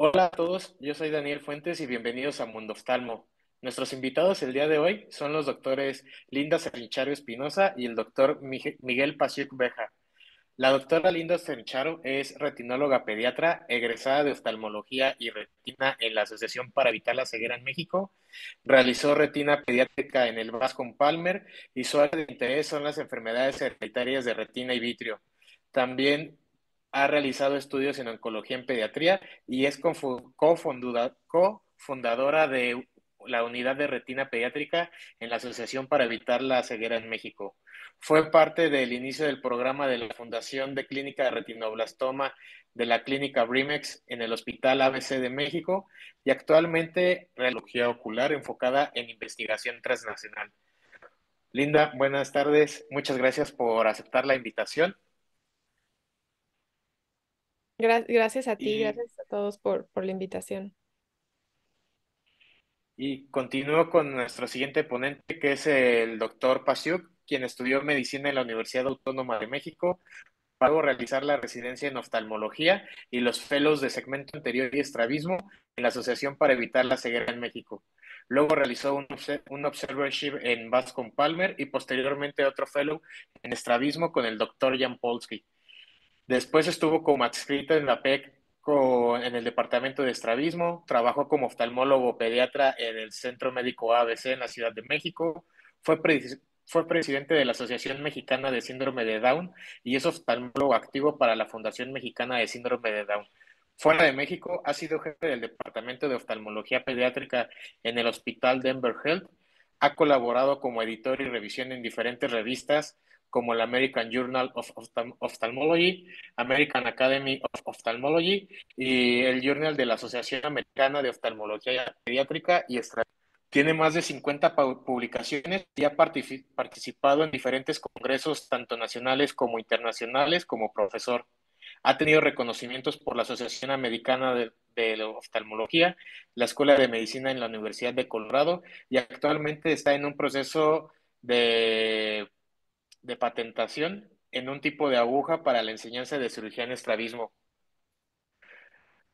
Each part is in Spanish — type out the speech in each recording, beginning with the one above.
Hola a todos, yo soy Daniel Fuentes y bienvenidos a Mundo Oftalmo. Nuestros invitados el día de hoy son los doctores Linda Cernicharo Espinosa y el doctor Miguel Pasiuk Beja. La doctora Linda Cernicharo es retinóloga pediatra, egresada de oftalmología y retina en la Asociación para Evitar la Ceguera en México. Realizó retina pediátrica en el Bascom Palmer y su área de interés son las enfermedades hereditarias de retina y vitrio. También ha realizado estudios en oncología en pediatría y es cofundadora de la unidad de retina pediátrica en la Asociación para Evitar la Ceguera en México. Fue parte del inicio del programa de la Fundación de Clínica de Retinoblastoma de la Clínica Brimex en el Hospital ABC de México y actualmente radiología ocular enfocada en investigación transnacional. Linda, buenas tardes. Muchas gracias por aceptar la invitación. Gracias a ti, Y gracias a todos por la invitación. Y continúo con nuestro siguiente ponente, que es el doctor Pasiuk, quien estudió medicina en la Universidad Autónoma de México, para realizar la residencia en oftalmología y los fellows de segmento anterior y estrabismo en la Asociación para Evitar la Ceguera en México. Luego realizó un observership en Bascom Palmer y posteriormente otro fellow en estrabismo con el doctor Jan Polsky. Después estuvo como adscrito en la PEC en el departamento de estrabismo, trabajó como oftalmólogo pediatra en el Centro Médico ABC en la Ciudad de México, fue, fue presidente de la Asociación Mexicana de Síndrome de Down y es oftalmólogo activo para la Fundación Mexicana de Síndrome de Down. Fuera de México, ha sido jefe del Departamento de Oftalmología Pediátrica en el Hospital Denver Health, ha colaborado como editor y revisión en diferentes revistas como el American Journal of Ophthalmology, American Academy of Ophthalmology y el Journal de la Asociación Americana de Oftalmología Pediátrica y Estrategia. Tiene más de 50 publicaciones y ha participado en diferentes congresos, tanto nacionales como internacionales, como profesor. Ha tenido reconocimientos por la Asociación Americana de Oftalmología, la Escuela de Medicina en la Universidad de Colorado y actualmente está en un proceso de patentación en un tipo de aguja para la enseñanza de cirugía en estrabismo.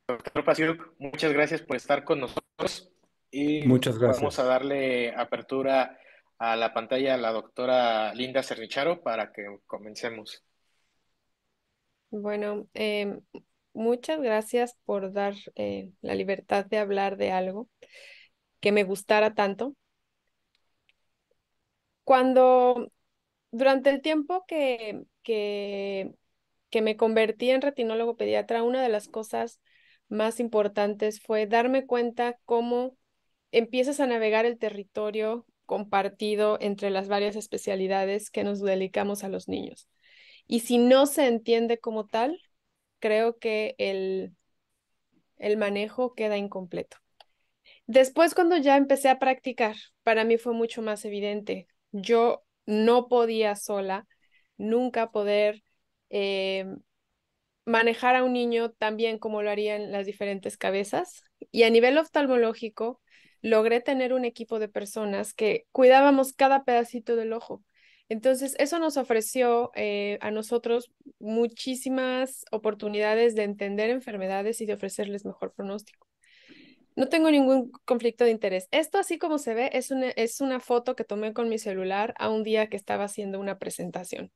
Doctor Pasiuk, muchas gracias por estar con nosotros y Muchas vamos a gracias. darle apertura a la pantalla a la doctora Linda Cernicharo para que comencemos. Bueno, muchas gracias por dar la libertad de hablar de algo que me gustara tanto. Cuando, durante el tiempo que me convertí en retinólogo pediatra, una de las cosas más importantes fue darme cuenta cómo empiezas a navegar el territorio compartido entre las varias especialidades que nos dedicamos a los niños. Y si no se entiende como tal, creo que el manejo queda incompleto. Después, cuando ya empecé a practicar, para mí fue mucho más evidente. Yo no podía sola nunca poder eh, manejar a un niño tan bien como lo harían las diferentes cabezas. Y a nivel oftalmológico, logré tener un equipo de personas que cuidábamos cada pedacito del ojo. Entonces, eso nos ofreció a nosotros muchísimas oportunidades de entender enfermedades y de ofrecerles mejor pronóstico. No tengo ningún conflicto de interés. Esto, así como se ve, es una foto que tomé con mi celular a un día que estaba haciendo una presentación.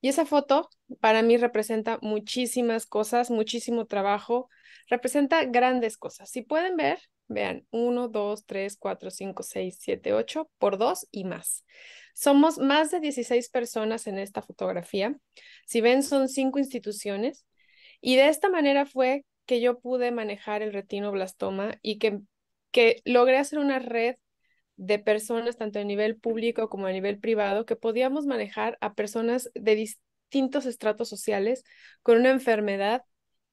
Y esa foto para mí representa muchísimas cosas, muchísimo trabajo, representa grandes cosas. Si pueden ver, vean, 1, 2, 3, 4, 5, 6, 7, 8 por 2 y más. Somos más de 16 personas en esta fotografía. Si ven, son 5 instituciones. Y de esta manera fue que yo pude manejar el retinoblastoma y que logré hacer una red de personas, tanto a nivel público como a nivel privado, que podíamos manejar a personas de distintos estratos sociales con una enfermedad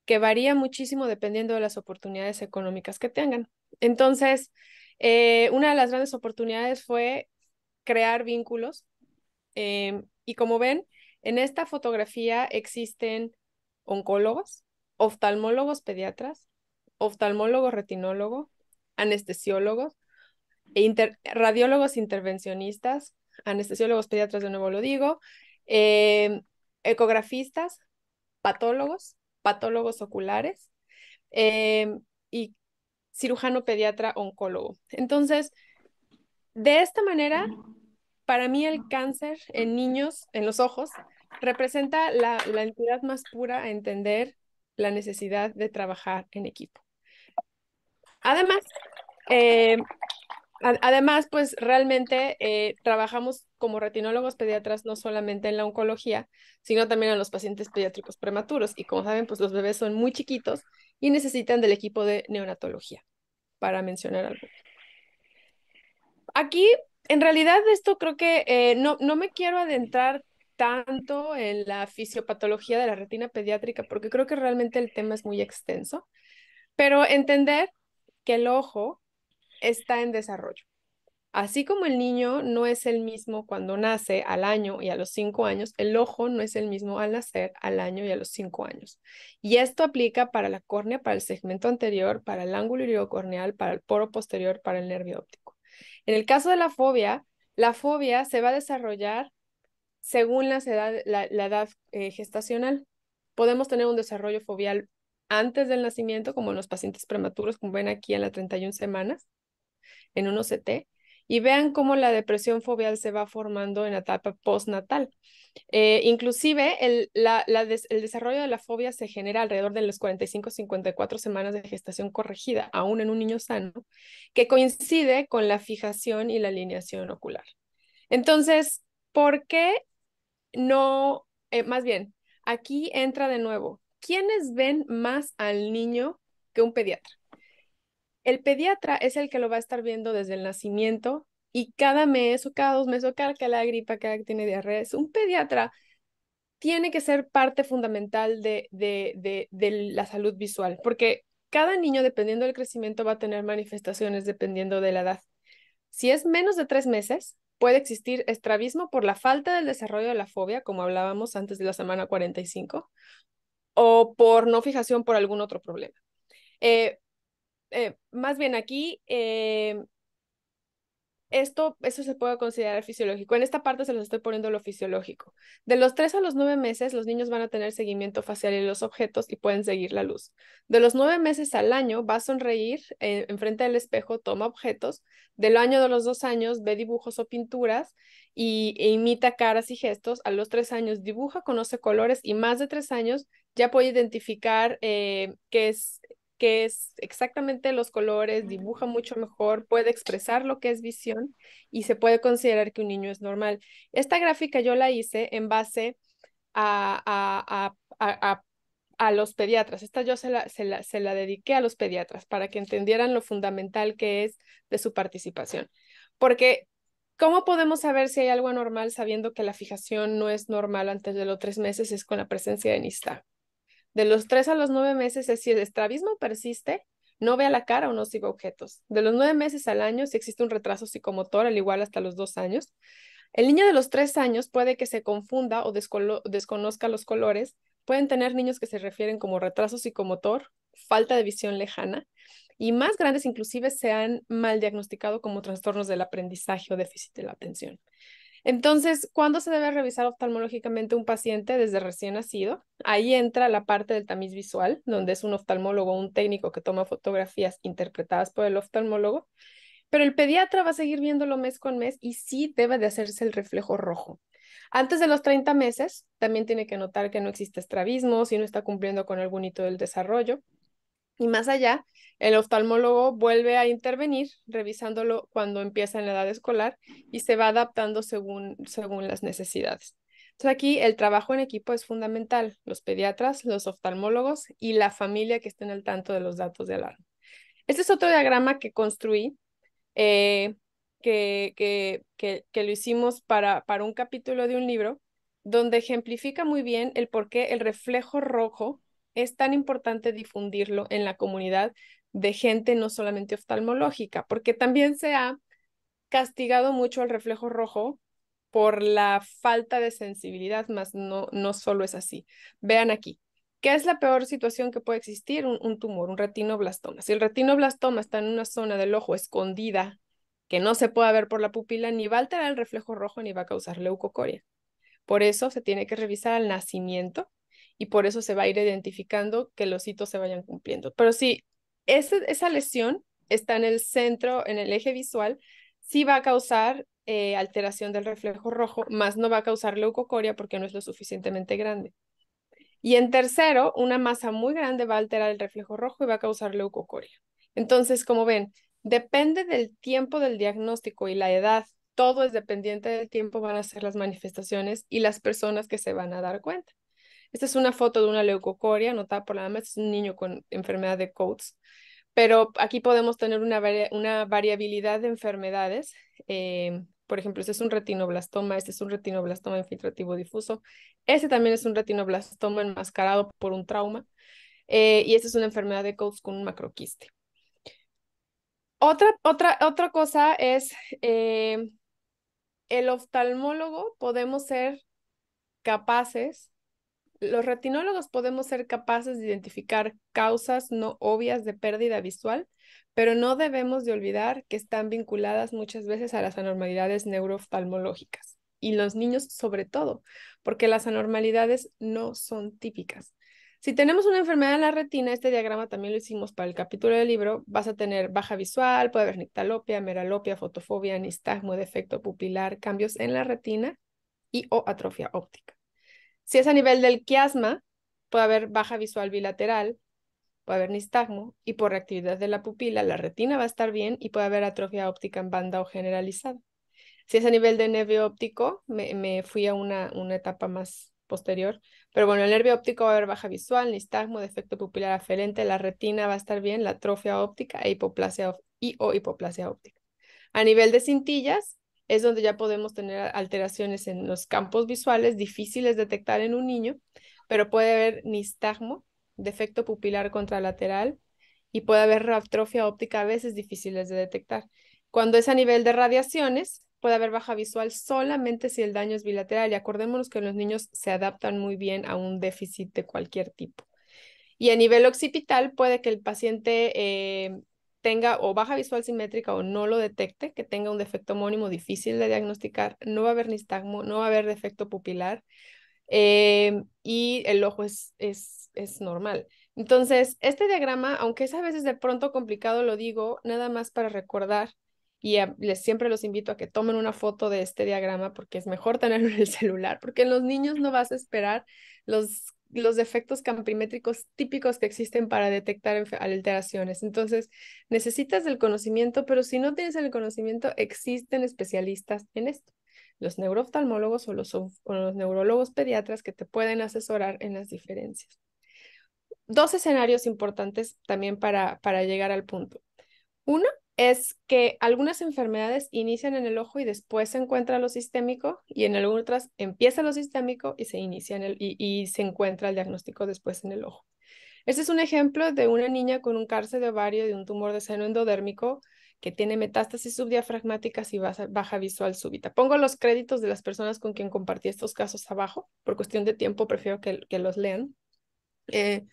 que varía muchísimo dependiendo de las oportunidades económicas que tengan. Entonces, una de las grandes oportunidades fue crear vínculos y como ven, en esta fotografía existen oncólogos, oftalmólogos pediatras, oftalmólogos retinólogos, anestesiólogos, radiólogos intervencionistas, anestesiólogos pediatras, de nuevo lo digo, eh, ecografistas, patólogos, patólogos oculares. y cirujano pediatra oncólogo. Entonces, de esta manera, para mí el cáncer en niños, en los ojos, representa la entidad más pura a entender la necesidad de trabajar en equipo. Además, eh, además, pues realmente trabajamos como retinólogos pediatras no solamente en la oncología, sino también en los pacientes pediátricos prematuros. Y como saben, pues los bebés son muy chiquitos y necesitan del equipo de neonatología, para mencionar algo. Aquí, en realidad, esto creo que no me quiero adentrar tanto en la fisiopatología de la retina pediátrica, porque creo que realmente el tema es muy extenso, pero entender que el ojo está en desarrollo. Así como el niño no es el mismo cuando nace al año y a los 5 años, el ojo no es el mismo al nacer, al año y a los 5 años. Y esto aplica para la córnea, para el segmento anterior, para el ángulo iridocorneal, para el poro posterior, para el nervio óptico. En el caso de la fobia se va a desarrollar según la edad gestacional. Podemos tener un desarrollo fobial antes del nacimiento, como en los pacientes prematuros, como ven aquí en las 31 semanas en un OCT, y vean cómo la depresión fobial se va formando en la etapa postnatal. Inclusive el desarrollo de la fobia se genera alrededor de las 45-54 semanas de gestación corregida, aún en un niño sano, que coincide con la fijación y la alineación ocular. Entonces, ¿por qué no? Más bien, aquí entra de nuevo, ¿quiénes ven más al niño que un pediatra? El pediatra es el que lo va a estar viendo desde el nacimiento y cada mes o cada 2 meses o cada que la gripa, cada que tiene diarrea. Un pediatra tiene que ser parte fundamental de la salud visual, porque cada niño, dependiendo del crecimiento, va a tener manifestaciones dependiendo de la edad. Si es menos de 3 meses, puede existir estrabismo por la falta del desarrollo de la fobia, como hablábamos antes de la semana 45, o por no fijación por algún otro problema. Eh, Más bien aquí, eso se puede considerar fisiológico. En esta parte se los estoy poniendo lo fisiológico. De los 3 a los 9 meses, los niños van a tener seguimiento facial en los objetos y pueden seguir la luz. De los 9 meses al año, va a sonreír enfrente del espejo, toma objetos. Del año de los 2 años, ve dibujos o pinturas e imita caras y gestos. A los 3 años, dibuja, conoce colores y más de 3 años ya puede identificar qué es exactamente los colores, dibuja mucho mejor, puede expresar lo que es visión y se puede considerar que un niño es normal. Esta gráfica yo la hice en base a, a, a, a, a los pediatras. Esta yo se la dediqué a los pediatras para que entendieran lo fundamental que es de su participación. Porque, ¿cómo podemos saber si hay algo anormal sabiendo que la fijación no es normal antes de los 3 meses? Es con la presencia de nistagmo. De los 3 a los 9 meses es si el estrabismo persiste, no ve a la cara o no sigue objetos. De los 9 meses al año, si existe un retraso psicomotor, al igual hasta los 2 años. El niño de los 3 años puede que se confunda o desconozca los colores. Pueden tener niños que se refieren como retraso psicomotor, falta de visión lejana, y más grandes inclusive se han mal diagnosticado como trastornos del aprendizaje o déficit de la atención. Entonces, ¿cuándo se debe revisar oftalmológicamente un paciente desde recién nacido? Ahí entra la parte del tamiz visual, donde es un oftalmólogo, un técnico que toma fotografías interpretadas por el oftalmólogo, pero el pediatra va a seguir viéndolo mes con mes y sí debe de hacerse el reflejo rojo. Antes de los 30 meses, también tiene que notar que no existe estrabismo, si no está cumpliendo con algún hito del desarrollo. Y más allá, el oftalmólogo vuelve a intervenir, revisándolo cuando empieza en la edad escolar y se va adaptando según las necesidades. Entonces aquí el trabajo en equipo es fundamental, los pediatras, los oftalmólogos y la familia que estén al tanto de los datos de alarma. Este es otro diagrama que construí, eh, que lo hicimos para un capítulo de un libro, donde ejemplifica muy bien el por qué el reflejo rojo es tan importante difundirlo en la comunidad de gente no solamente oftalmológica, porque también se ha castigado mucho el reflejo rojo por la falta de sensibilidad, más no solo es así. Vean aquí. ¿Qué es la peor situación que puede existir? Un tumor, un retinoblastoma. Si el retinoblastoma está en una zona del ojo escondida, que no se puede ver por la pupila, ni va a alterar el reflejo rojo ni va a causar leucocoria. Por eso se tiene que revisar al nacimiento y por eso se va a ir identificando que los hitos se vayan cumpliendo. Pero sí, esa lesión está en el centro, en el eje visual, sí va a causar alteración del reflejo rojo, más no va a causar leucocoria porque no es lo suficientemente grande. Y en tercero, una masa muy grande va a alterar el reflejo rojo y va a causar leucocoria. Entonces, como ven, depende del tiempo del diagnóstico y la edad, todo es dependiente del tiempo, van a ser las manifestaciones y las personas que se van a dar cuenta. Esta es una foto de una leucocoria notada por la mamá, es un niño con enfermedad de Coates, pero aquí podemos tener una variabilidad de enfermedades. Por ejemplo, este es un retinoblastoma, este es un retinoblastoma infiltrativo difuso, este también es un retinoblastoma enmascarado por un trauma, y esta es una enfermedad de Coates con un macroquiste. Otra cosa es, el oftalmólogo podemos ser capaces. Los retinólogos podemos ser capaces de identificar causas no obvias de pérdida visual, pero no debemos de olvidar que están vinculadas muchas veces a las anormalidades neurooftalmológicas y los niños sobre todo, porque las anormalidades no son típicas. Si tenemos una enfermedad en la retina, este diagrama también lo hicimos para el capítulo del libro, vas a tener baja visual, puede haber nictalopia, meralopia, fotofobia, nistagmo, defecto pupilar, cambios en la retina y o atrofia óptica. Si es a nivel del quiasma, puede haber baja visual bilateral, puede haber nistagmo y por reactividad de la pupila, la retina va a estar bien y puede haber atrofia óptica en banda o generalizada. Si es a nivel de nervio óptico, me fui a una etapa más posterior, pero bueno, el nervio óptico va a haber baja visual, nistagmo, defecto pupilar aferente, la retina va a estar bien, la atrofia óptica e hipoplasia y o hipoplasia óptica. A nivel de cintillas, es donde ya podemos tener alteraciones en los campos visuales difíciles de detectar en un niño, pero puede haber nistagmo, defecto pupilar contralateral y puede haber atrofia óptica a veces difíciles de detectar. Cuando es a nivel de radiaciones, puede haber baja visual solamente si el daño es bilateral y acordémonos que los niños se adaptan muy bien a un déficit de cualquier tipo. Y a nivel occipital puede que el paciente tenga o baja visual simétrica o no lo detecte, que tenga un defecto homónimo difícil de diagnosticar, no va a haber nistagmo, no va a haber defecto pupilar, y el ojo es normal. Entonces, este diagrama, aunque es a veces de pronto complicado, lo digo nada más para recordar y siempre los invito a que tomen una foto de este diagrama porque es mejor tenerlo en el celular, porque en los niños no vas a esperar los defectos campimétricos típicos que existen para detectar alteraciones. Entonces, necesitas del conocimiento, pero si no tienes el conocimiento, existen especialistas en esto, los neurooftalmólogos o los neurólogos pediatras que te pueden asesorar en las diferencias. Dos escenarios importantes también para llegar al punto. Uno es que algunas enfermedades inician en el ojo y después se encuentra lo sistémico y en otras empieza lo sistémico y se inicia y se encuentra el diagnóstico después en el ojo. Este es un ejemplo de una niña con un cáncer de ovario de un tumor de seno endodérmico que tiene metástasis subdiafragmáticas y baja visual súbita. Pongo los créditos de las personas con quien compartí estos casos abajo. Por cuestión de tiempo, prefiero que los lean. Eh,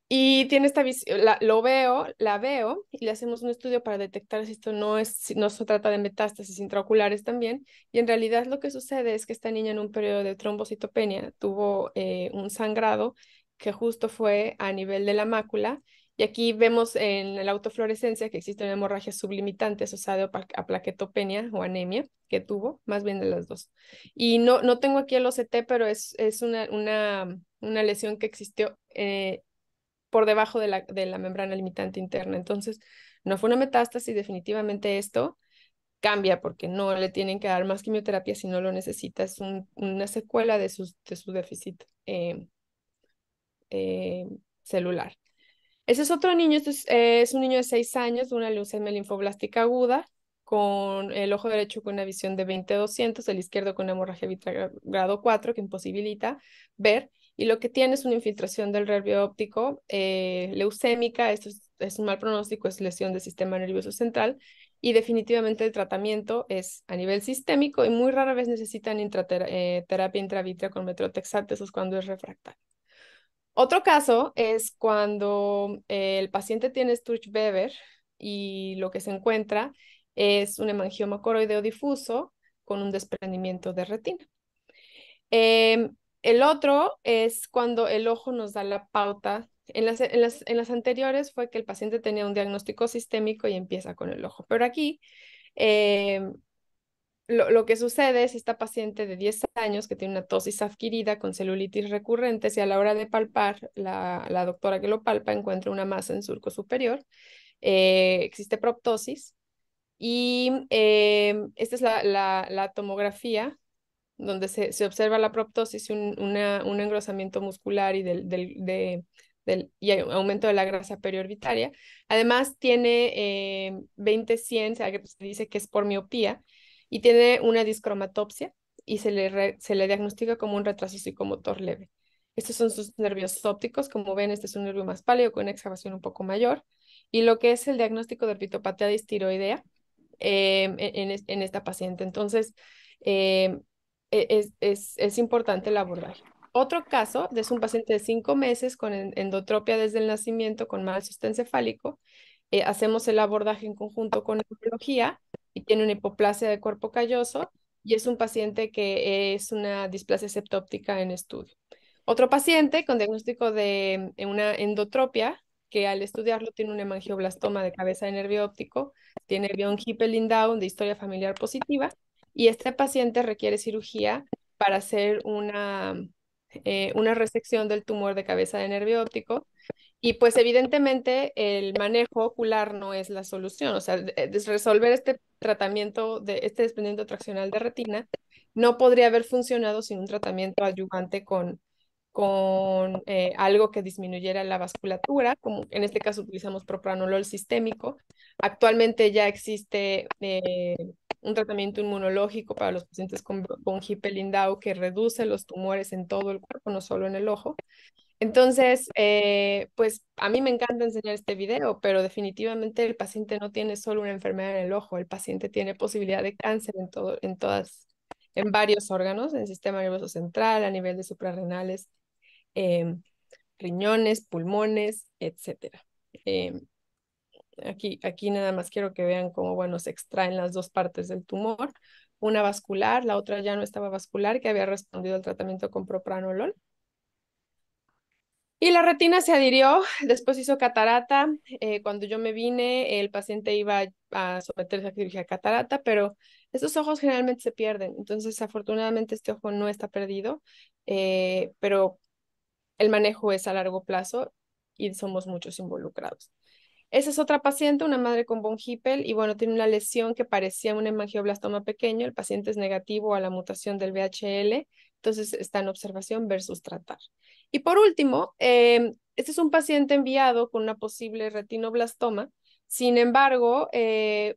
y tiene esta visión, la veo y le hacemos un estudio para detectar si esto si no se trata de metástasis intraoculares también. Y en realidad lo que sucede es que esta niña en un periodo de trombocitopenia tuvo un sangrado que justo fue a nivel de la mácula. Y aquí vemos en la autofluorescencia que existe una hemorragia sublimitante asociada a plaquetopenia o anemia que tuvo, más bien de las dos. Y no tengo aquí el OCT, pero es una lesión que existió por debajo de la membrana limitante interna. Entonces, no fue una metástasis, definitivamente esto cambia porque no le tienen que dar más quimioterapia si no lo necesita. Es una secuela de su déficit eh, celular. Ese es otro niño, es un niño de 6 años, de una leucemia linfoblástica aguda, con el ojo derecho con una visión de 20/200, el izquierdo con una hemorragia vitreosa grado 4 que imposibilita ver, y lo que tiene es una infiltración del nervio óptico leucémica, esto es un mal pronóstico, es lesión del sistema nervioso central, y definitivamente el tratamiento es a nivel sistémico y muy rara vez necesitan terapia intravítrea con metrotexate, eso es cuando es refractario. Otro caso es cuando el paciente tiene Sturge-Weber y lo que se encuentra es un hemangioma coroideo difuso con un desprendimiento de retina. El otro es cuando el ojo nos da la pauta En las anteriores fue que el paciente tenía un diagnóstico sistémico y empieza con el ojo. Pero aquí eh, lo que sucede es esta paciente de 10 años que tiene una tosis adquirida con celulitis recurrentes y a la hora de palpar, la doctora que lo palpa encuentra una masa en surco superior, existe proptosis y esta es la tomografía donde se observa la proptosis y un engrosamiento muscular y y aumento de la grasa periorbitaria. Además, tiene 20-100, o sea, que se dice que es por miopía, y tiene una discromatopsia y se le diagnostica como un retraso psicomotor leve. Estos son sus nervios ópticos. Como ven, este es un nervio más pálido con una exavación un poco mayor. Y lo que es el diagnóstico de orbitopatía distiroidea en esta paciente. Entonces, eh, es importante el abordaje. Otro caso es un paciente de 5 meses con endotropia desde el nacimiento, con mal sostén encefálico. Hacemos el abordaje en conjunto con neurología y tiene una hipoplasia de cuerpo calloso y es un paciente que es una displasia septóptica en estudio. Otro paciente con diagnóstico de una endotropia que al estudiarlo tiene un hemangioblastoma de cabeza de nervio óptico, tiene von Hippel-Lindau de historia familiar positiva y este paciente requiere cirugía para hacer una resección del tumor de cabeza de nervio óptico. Y pues evidentemente el manejo ocular no es la solución, o sea, resolver este tratamiento de este desprendimiento traccional de retina no podría haber funcionado sin un tratamiento adyuvante con algo que disminuyera la vasculatura, como en este caso utilizamos propranolol sistémico. Actualmente ya existe un tratamiento inmunológico para los pacientes con Hippel-Lindau que reduce los tumores en todo el cuerpo, no solo en el ojo. Entonces, pues a mí me encanta enseñar este video, pero definitivamente el paciente no tiene solo una enfermedad en el ojo, el paciente tiene posibilidad de cáncer en varios órganos, en el sistema nervioso central, a nivel de suprarrenales, em, riñones, pulmones, etcétera. Em, aquí nada más quiero que vean cómo, bueno, se extraen las dos partes del tumor, una vascular, la otra ya no estaba vascular, que había respondido al tratamiento con propranolol. Y la retina se adhirió, después hizo catarata. Cuando yo me vine, el paciente iba a someterse a cirugía de catarata, pero estos ojos generalmente se pierden. Entonces, afortunadamente, este ojo no está perdido, pero el manejo es a largo plazo y somos muchos involucrados. Esa es otra paciente, una madre con von Hippel, y bueno, tiene una lesión que parecía un hemangioblastoma pequeño. El paciente es negativo a la mutación del VHL, entonces está en observación versus tratar. Y por último, este es un paciente enviado con una posible retinoblastoma. Sin embargo,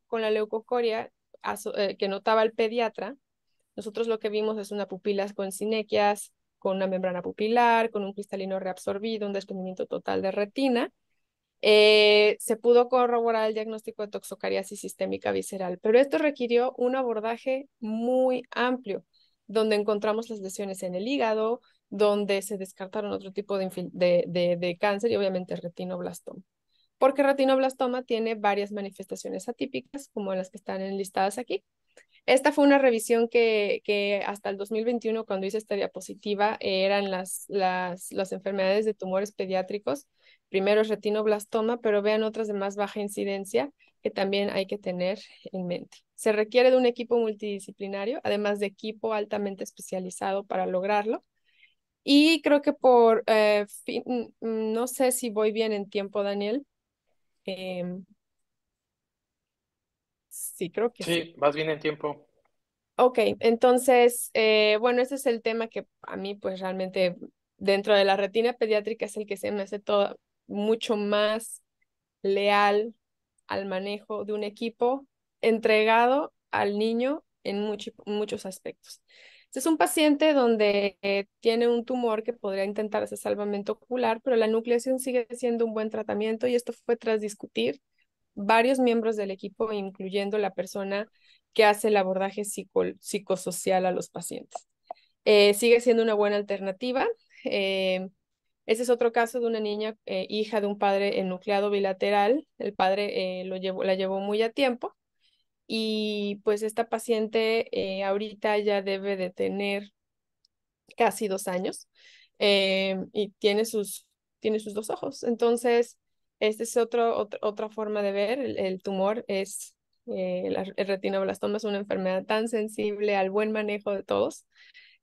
con la leucocoria que notaba el pediatra, nosotros lo que vimos es una pupila con sinequias, con una membrana pupilar, con un cristalino reabsorbido, un desprendimiento total de retina. Se pudo corroborar el diagnóstico de toxocariasis sistémica visceral, pero esto requirió un abordaje muy amplio, donde encontramos las lesiones en el hígado, donde se descartaron otro tipo de cáncer y obviamente retinoblastoma. Porque retinoblastoma tiene varias manifestaciones atípicas, como las que están enlistadas aquí. Esta fue una revisión que hasta el 2021, cuando hice esta diapositiva, eran las enfermedades de tumores pediátricos. Primero es retinoblastoma, pero vean otras de más baja incidencia que también hay que tener en mente. Se requiere de un equipo multidisciplinario, además de equipo altamente especializado para lograrlo. Y creo que no sé si voy bien en tiempo, Daniel. Em, sí, creo que sí. Sí, vas bien en tiempo. Ok, entonces, bueno, ese es el tema que a mí, pues realmente dentro de la retina pediátrica es el que se me hace todo mucho más leal al manejo de un equipo entregado al niño en muchos aspectos. Este es un paciente donde tiene un tumor que podría intentar ese salvamento ocular, pero la nucleación sigue siendo un buen tratamiento y esto fue tras discutir varios miembros del equipo, incluyendo la persona que hace el abordaje psicosocial a los pacientes. Sigue siendo una buena alternativa. Eh, Ese es otro caso de una niña, hija de un padre enucleado bilateral. El padre la llevó muy a tiempo y pues esta paciente ahorita ya debe de tener casi 2 años y tiene tiene sus dos ojos. Entonces, esta es otra forma de ver. El tumor es, el retinoblastoma es una enfermedad tan sensible al buen manejo de todos.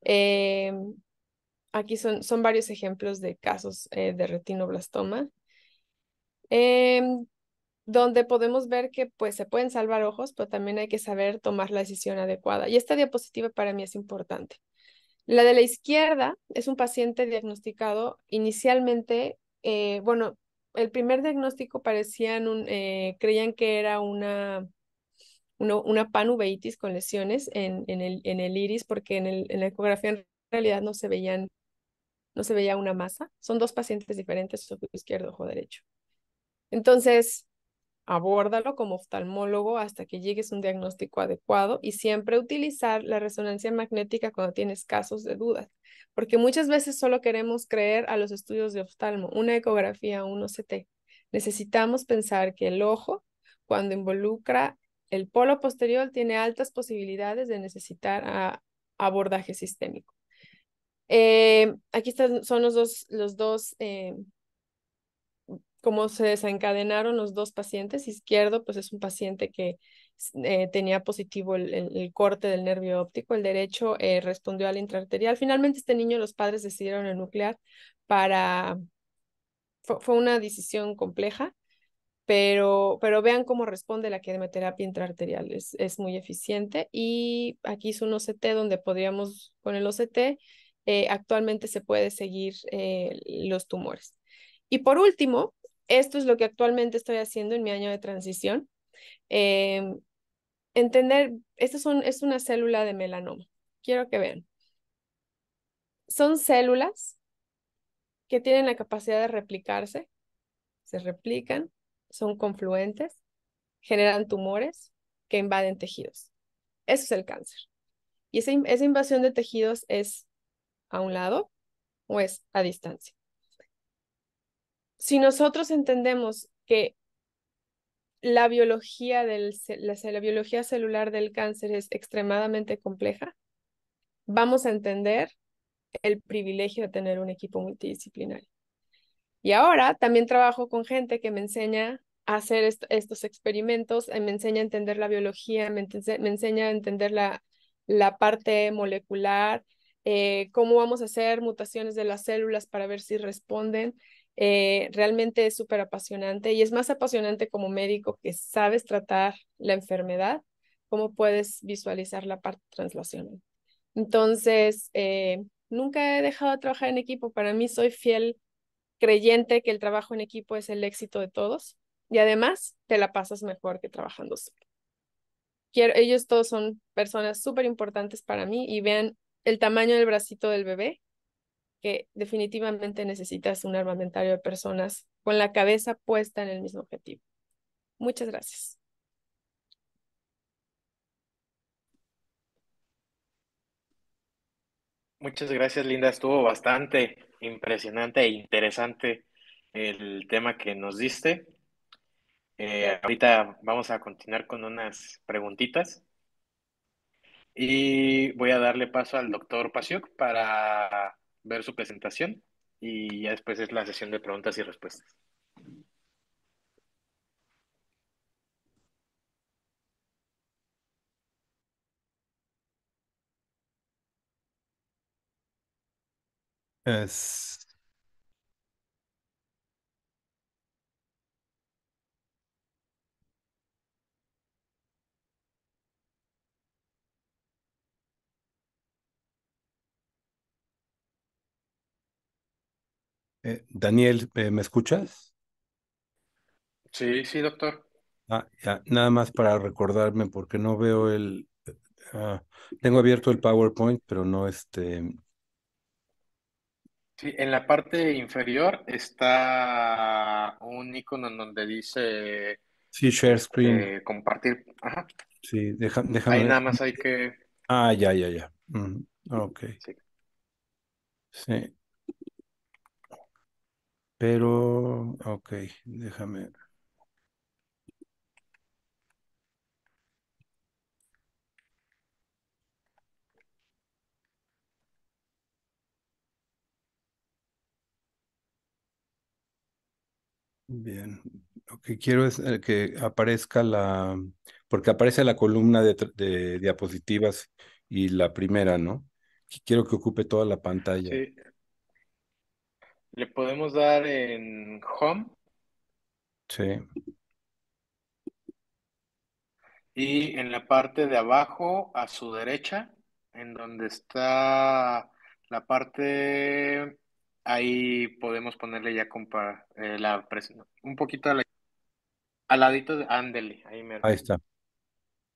Eh, Aquí son varios ejemplos de casos de retinoblastoma, em, donde podemos ver que pues se pueden salvar ojos, pero también hay que saber tomar la decisión adecuada. Y esta diapositiva para mí es importante. La de la izquierda es un paciente diagnosticado inicialmente, bueno, el primer diagnóstico creían que era una panuveitis con lesiones en el iris, porque en la ecografía en realidad no se veía una masa. Son dos pacientes diferentes, ojo izquierdo, ojo derecho. Entonces, abórdalo como oftalmólogo hasta que llegues a un diagnóstico adecuado y siempre utilizar la resonancia magnética cuando tienes casos de dudas, porque muchas veces solo queremos creer a los estudios de oftalmo, una ecografía, un OCT. Necesitamos pensar que el ojo, cuando involucra el polo posterior, tiene altas posibilidades de necesitar abordaje sistémico. Aquí son los dos cómo se desencadenaron los dos pacientes. Izquierdo, pues es un paciente que tenía positivo el corte del nervio óptico. El derecho respondió al intraarterial. Finalmente, este niño, los padres decidieron enuclear para... Fue una decisión compleja, pero vean cómo responde la quimioterapia intraarterial. Es muy eficiente. Y aquí es un OCT donde podríamos, con el OCT, actualmente se puede seguir los tumores. Y por último, esto es lo que actualmente estoy haciendo en mi año de transición. Eh, es una célula de melanoma. Quiero que vean. Son células que tienen la capacidad de replicarse, se replican, son confluentes, generan tumores que invaden tejidos. Eso es el cáncer. Y esa invasión de tejidos es a un lado o es a distancia. Si nosotros entendemos que la biología celular del cáncer es extremadamente compleja, vamos a entender el privilegio de tener un equipo multidisciplinario. Y ahora también trabajo con gente que me enseña a hacer estos experimentos, me enseña a entender la biología, me enseña a entender la parte molecular, cómo vamos a hacer mutaciones de las células para ver si responden. Realmente es súper apasionante y es más apasionante como médico que sabes tratar la enfermedad, cómo puedes visualizar la parte translacional. Entonces, nunca he dejado de trabajar en equipo. Para mí soy fiel creyente que el trabajo en equipo es el éxito de todos y además te la pasas mejor que trabajando solo. Ellos todos son personas súper importantes para mí y vean el tamaño del bracito del bebé, que definitivamente necesitas un armamentario de personas con la cabeza puesta en el mismo objetivo. Muchas gracias. Muchas gracias, Linda. Estuvo bastante impresionante e interesante el tema que nos diste. Ahorita vamos a continuar con unas preguntitas y voy a darle paso al doctor Pasiuk para ver su presentación y ya después es la sesión de preguntas y respuestas. Es, Daniel, ¿me escuchas? Sí, sí, doctor. Ah, ya, nada más para recordarme porque no veo tengo abierto el PowerPoint, pero no Sí, en la parte inferior está un icono en donde dice sí, share screen. compartir. Ajá. Sí, Ahí déjame. nada más hay que. Ah, ya, ya, ya. Ok, Sí. sí, pero, ok, déjame. Bien. Lo que quiero es que aparezca porque aparece la columna de diapositivas y la primera, ¿no? Quiero que ocupe toda la pantalla. Sí, le podemos dar en Home Sí, y en la parte de abajo a su derecha, en donde está la parte, ahí podemos ponerle ya un poquito al ladito de Andele, ahí mero. ahí está.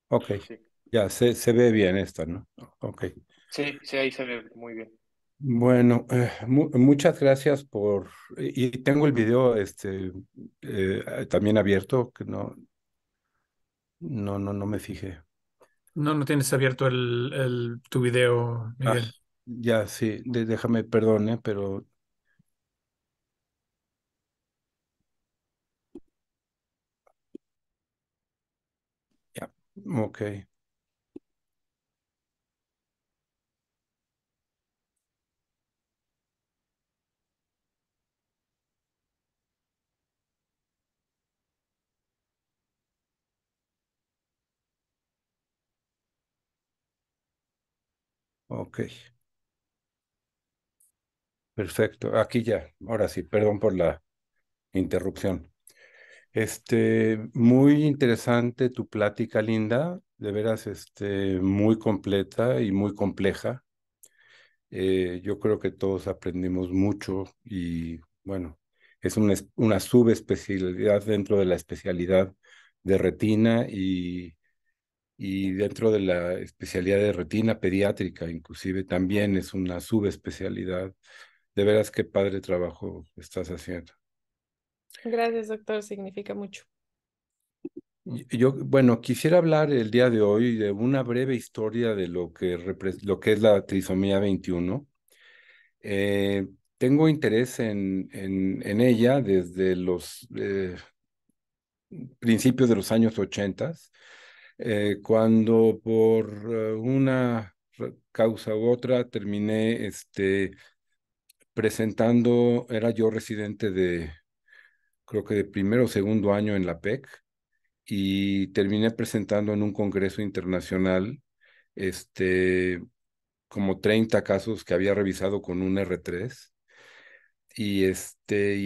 Ok. Sí, Ya, se ve bien esta, ¿no? Ok. sí, sí, ahí se ve muy bien. Bueno, muchas gracias y tengo el video también abierto, que no me fijé. No, no tienes abierto tu video, Ah, Miguel. ya, sí, déjame, perdone, pero ya, ok, ok, perfecto. Aquí ya, ahora sí, perdón por la interrupción. Muy interesante tu plática, Linda, de veras, muy completa y muy compleja. Yo creo que todos aprendimos mucho y bueno, es una subespecialidad dentro de la especialidad de retina y dentro de la especialidad de retina pediátrica, inclusive también es una subespecialidad. De veras, qué padre trabajo estás haciendo. Gracias, doctor, significa mucho. Yo, bueno, quisiera hablar el día de hoy de una breve historia de lo que es la trisomía 21. Eh, Tengo interés en ella desde los principios de los años 80, cuando por una causa u otra terminé presentando, era yo residente creo que de primero o segundo año en la PEC, y terminé presentando en un congreso internacional este, como 30 casos que había revisado con un R3. Y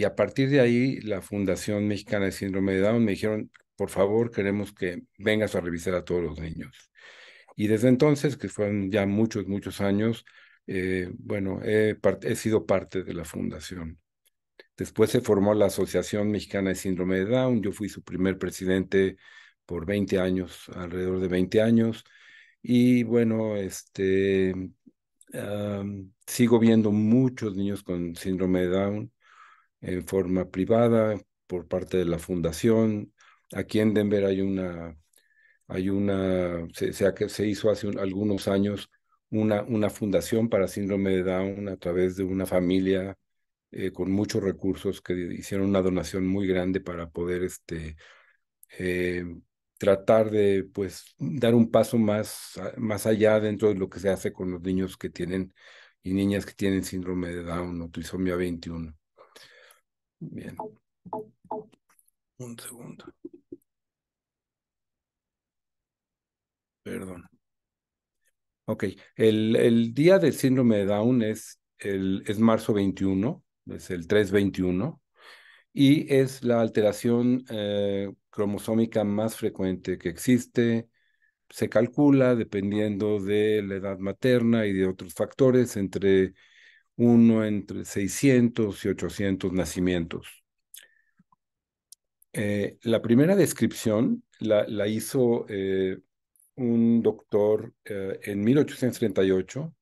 a partir de ahí, la Fundación Mexicana de Síndrome de Down me dijeron, por favor, queremos que vengas a revisar a todos los niños. Y desde entonces, que fueron ya muchos, muchos años, bueno, he sido parte de la fundación. Después se formó la Asociación Mexicana de Síndrome de Down. Yo fui su primer presidente por 20 años, alrededor de 20 años. Y bueno, sigo viendo muchos niños con síndrome de Down en forma privada por parte de la fundación. Aquí en Denver se hizo hace algunos años una fundación para síndrome de Down a través de una familia con muchos recursos que hicieron una donación muy grande para poder eh, tratar de pues dar un paso más allá dentro de lo que se hace con los niños que tienen y niñas que tienen síndrome de Down o trisomía 21. Bien, un segundo, perdón. Ok, el día del síndrome de Down es marzo 21, es el 3/21, y es la alteración cromosómica más frecuente que existe. Se calcula, dependiendo de la edad materna y de otros factores, entre 600 y 800 nacimientos. La primera descripción la hizo un doctor en 1838,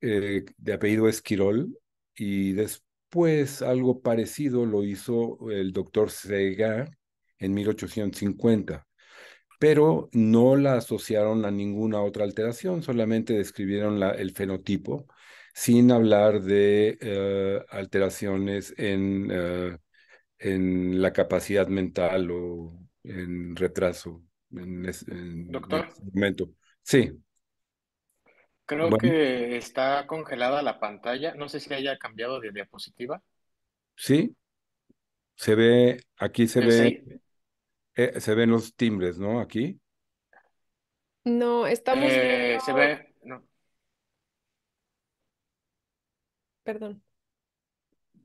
de apellido Esquirol, y después algo parecido lo hizo el doctor Segar en 1850, pero no la asociaron a ninguna otra alteración, solamente describieron el fenotipo sin hablar de alteraciones en la capacidad mental o en retraso en Doctor, ese momento. Sí, creo bueno, que está congelada la pantalla. No sé si haya cambiado de diapositiva. sí, Se ve, aquí Sí, se ven los timbres, ¿no? Aquí. No, estamos se viendo, ve, no, perdón.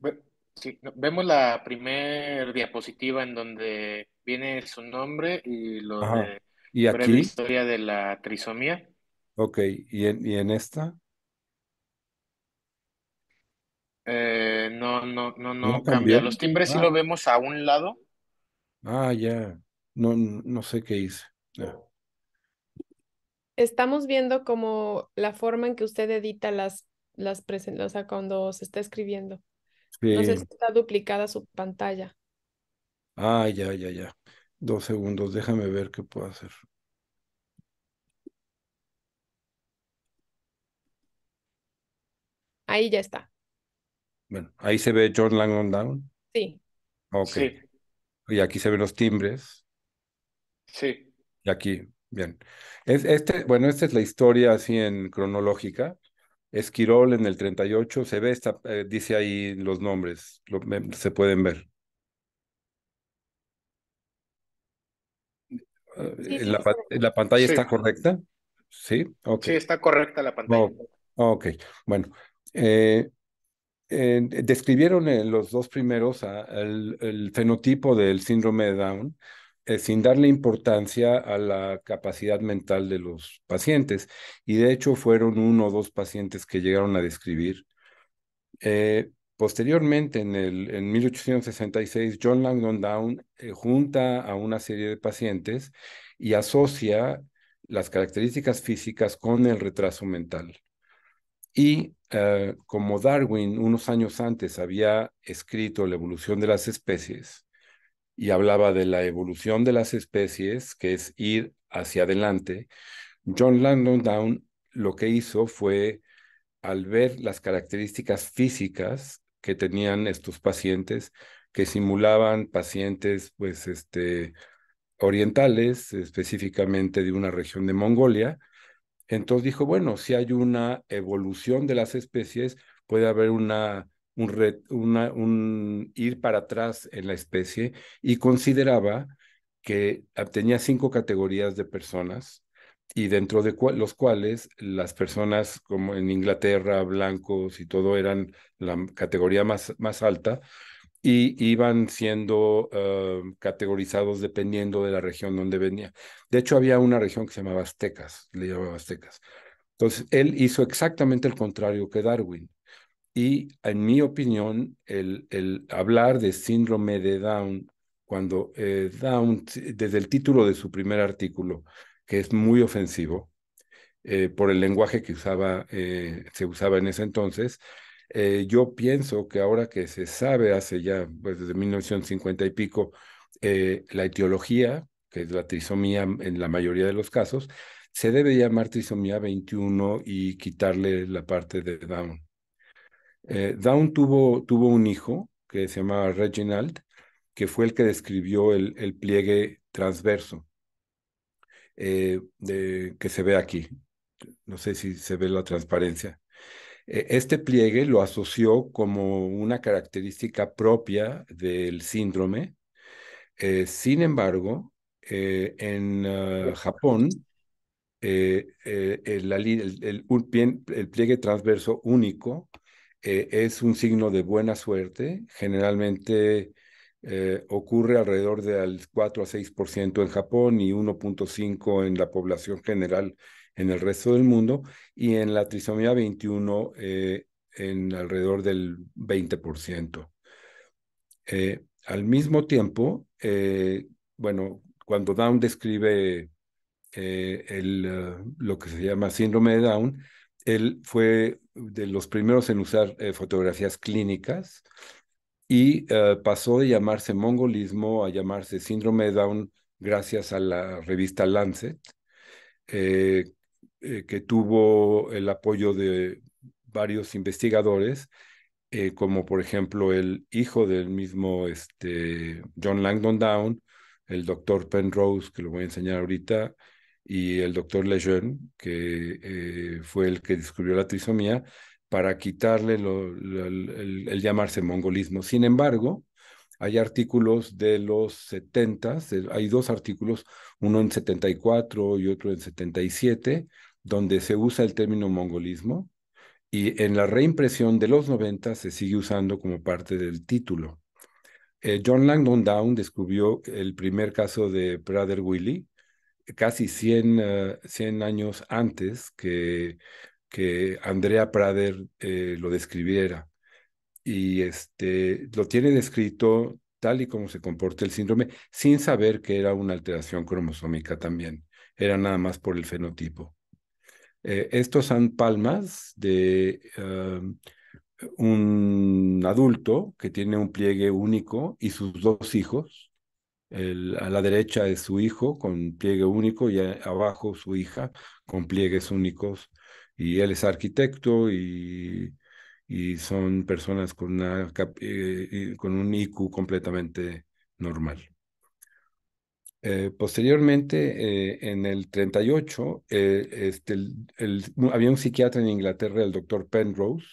ve- sí, no, vemos la primer diapositiva en donde viene su nombre y lo Ajá. de Y breve aquí, historia de la trisomía. ok. Y en esta, No, no, no, ¿no no cambia. cambió? Los timbres sí Ah, lo vemos a un lado. ya. No, no sé qué hice. Ah, Estamos viendo como la forma en que usted edita o sea, cuando se está escribiendo. No sé si sí. está duplicada su pantalla. Ya. 2 segundos, déjame ver qué puedo hacer. Ahí ya está. Bueno, ahí se ve John Langdon Down. Sí. Ok. Sí, Y aquí se ven los timbres. sí. Y aquí, bien. Bueno, esta es la historia así en cronológica. Esquirol en el 38 se ve, dice ahí los nombres, se pueden ver. Sí, sí, sí. ¿La pantalla está Sí, correcta? Sí, ok. sí, está correcta la pantalla. Oh, ok, bueno. eh, describieron los dos primeros el fenotipo del síndrome de Down, sin darle importancia a la capacidad mental de los pacientes. Y de hecho fueron uno o dos pacientes que llegaron a describir. Posteriormente, en 1866, John Langdon Down junta a una serie de pacientes y asocia las características físicas con el retraso mental. Y como Darwin unos años antes había escrito La evolución de las especies y hablaba de la evolución de las especies, que es ir hacia adelante, John Langdon Down lo que hizo fue, al ver las características físicas que tenían estos pacientes, que simulaban pacientes, pues, orientales, específicamente de una región de Mongolia, entonces dijo, bueno, si hay una evolución de las especies, puede haber un ir para atrás en la especie, y consideraba que tenía 5 categorías de personas, y dentro de los cuales las personas como en Inglaterra, blancos y todo, eran la categoría más alta, y iban siendo categorizados dependiendo de la región donde venía. De hecho, había una región que se llamaba Aztecas, le llamaba Aztecas. Entonces, él hizo exactamente el contrario que Darwin. Y en mi opinión, el hablar de síndrome de Down, cuando Down, desde el título de su primer artículo, que es muy ofensivo, por el lenguaje que se usaba en ese entonces, yo pienso que ahora que se sabe hace ya, pues desde 1950 y pico, la etiología, que es la trisomía en la mayoría de los casos, se debe llamar trisomía 21 y quitarle la parte de Down. Down tuvo un hijo que se llamaba Reginald, que fue el que describió el pliegue transverso, que se ve aquí. No sé si se ve la transparencia. Este pliegue lo asoció como una característica propia del síndrome. Sin embargo, en Japón, el pliegue transverso único es un signo de buena suerte. Generalmente ocurre alrededor del 4 a 6% en Japón y 1,5% en la población general en el resto del mundo, y en la trisomía 21 en alrededor del 20%. Al mismo tiempo, bueno, cuando Down describe lo que se llama síndrome de Down, él fue de los primeros en usar fotografías clínicas, y pasó de llamarse mongolismo a llamarse síndrome de Down gracias a la revista Lancet, eh, que tuvo el apoyo de varios investigadores, como por ejemplo el hijo del mismo John Langdon Down, el doctor Penrose, que lo voy a enseñar ahorita, y el doctor Lejeune, que fue el que descubrió la trisomía, para quitarle el llamarse mongolismo. Sin embargo, Hay artículos de los 70, hay dos artículos, uno en 74 y otro en 77, donde se usa el término mongolismo, y en la reimpresión de los 90 se sigue usando como parte del título. John Langdon Down descubrió el primer caso de Prader-Willi casi 100 años antes que Andrea Prader lo describiera. Y lo tiene descrito tal y como se comporta el síndrome, sin saber que era una alteración cromosómica también. Era nada más por el fenotipo. Estos son palmas de un adulto que tiene un pliegue único y sus dos hijos. A la derecha es su hijo con pliegue único y abajo su hija con pliegues únicos. Y él es arquitecto y son personas con un IQ completamente normal. Posteriormente, en el 38, había un psiquiatra en Inglaterra, el doctor Penrose,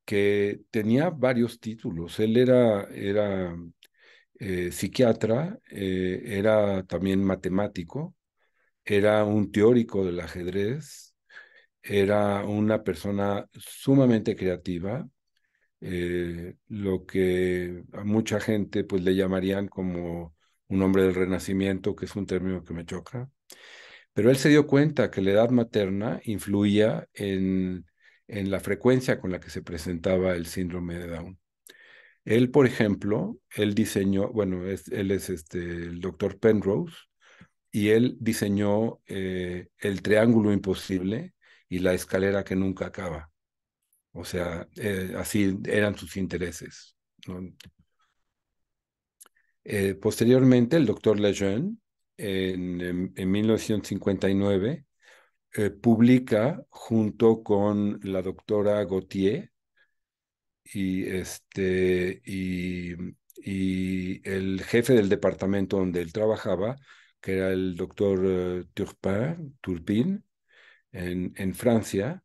que tenía varios títulos. Él era psiquiatra, era también matemático, era un teórico del ajedrez, era una persona sumamente creativa, lo que a mucha gente pues le llamarían como un hombre del Renacimiento, que es un término que me choca. Pero él se dio cuenta que la edad materna influía en la frecuencia con la que se presentaba el síndrome de Down. Él, por ejemplo, él diseñó, bueno, él es el doctor Penrose, y él diseñó el triángulo imposible y la escalera que nunca acaba. O sea, así eran sus intereses, ¿no? Posteriormente, el doctor Lejeune, en 1959, publica junto con la doctora Gautier y el jefe del departamento donde él trabajaba, que era el doctor Turpin, en Francia,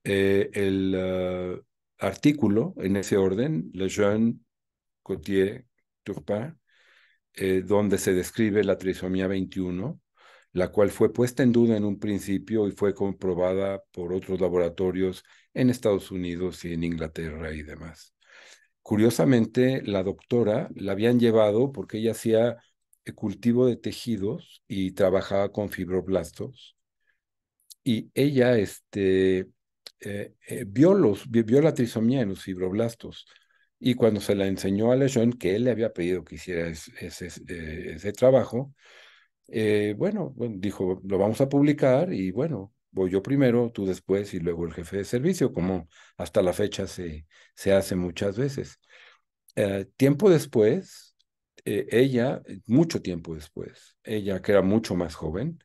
el artículo en ese orden, Lejeune, Gautier, Turpin, donde se describe la trisomía 21, la cual fue puesta en duda en un principio y fue comprobada por otros laboratorios en Estados Unidos y en Inglaterra y demás. Curiosamente, la doctora la habían llevado porque ella hacía cultivo de tejidos y trabajaba con fibroblastos. Y ella vio la trisomía en los fibroblastos. Y cuando se la enseñó a Lejeune, que él le había pedido que hiciera ese trabajo, bueno, dijo, lo vamos a publicar y bueno, voy yo primero, tú después y luego el jefe de servicio, como hasta la fecha se hace muchas veces. Tiempo después, mucho tiempo después, ella que era mucho más joven,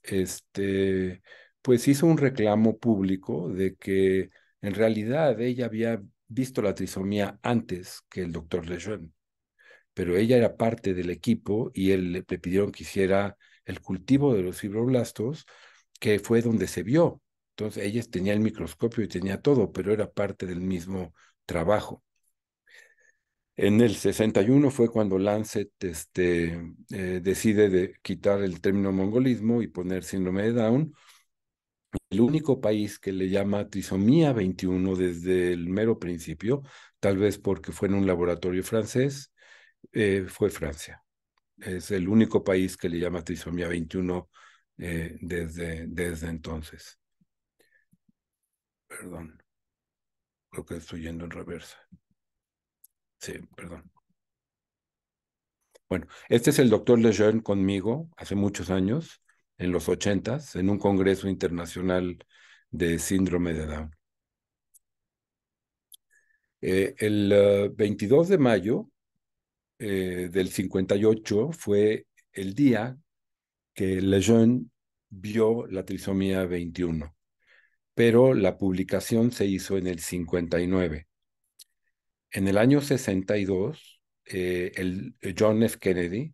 este, pues hizo un reclamo público de que en realidad ella había visto la trisomía antes que el doctor Lejeune, pero ella era parte del equipo y él le pidieron que hiciera el cultivo de los fibroblastos, que fue donde se vio. Entonces, ella tenía el microscopio y tenía todo, pero era parte del mismo trabajo. En el 61 fue cuando Lancet decide quitar el término mongolismo y poner síndrome de Down. El único país que le llama trisomía 21 desde el mero principio, tal vez porque fue en un laboratorio francés, fue Francia. Es el único país que le llama trisomía 21 desde entonces. Perdón, creo que estoy yendo en reversa. Sí, perdón. Bueno, este es el doctor Lejeune conmigo hace muchos años, en los 80s, en un congreso internacional de síndrome de Down. El 22 de mayo del 58 fue el día que Lejeune vio la trisomía 21, pero la publicación se hizo en el 59. En el año 62, John F. Kennedy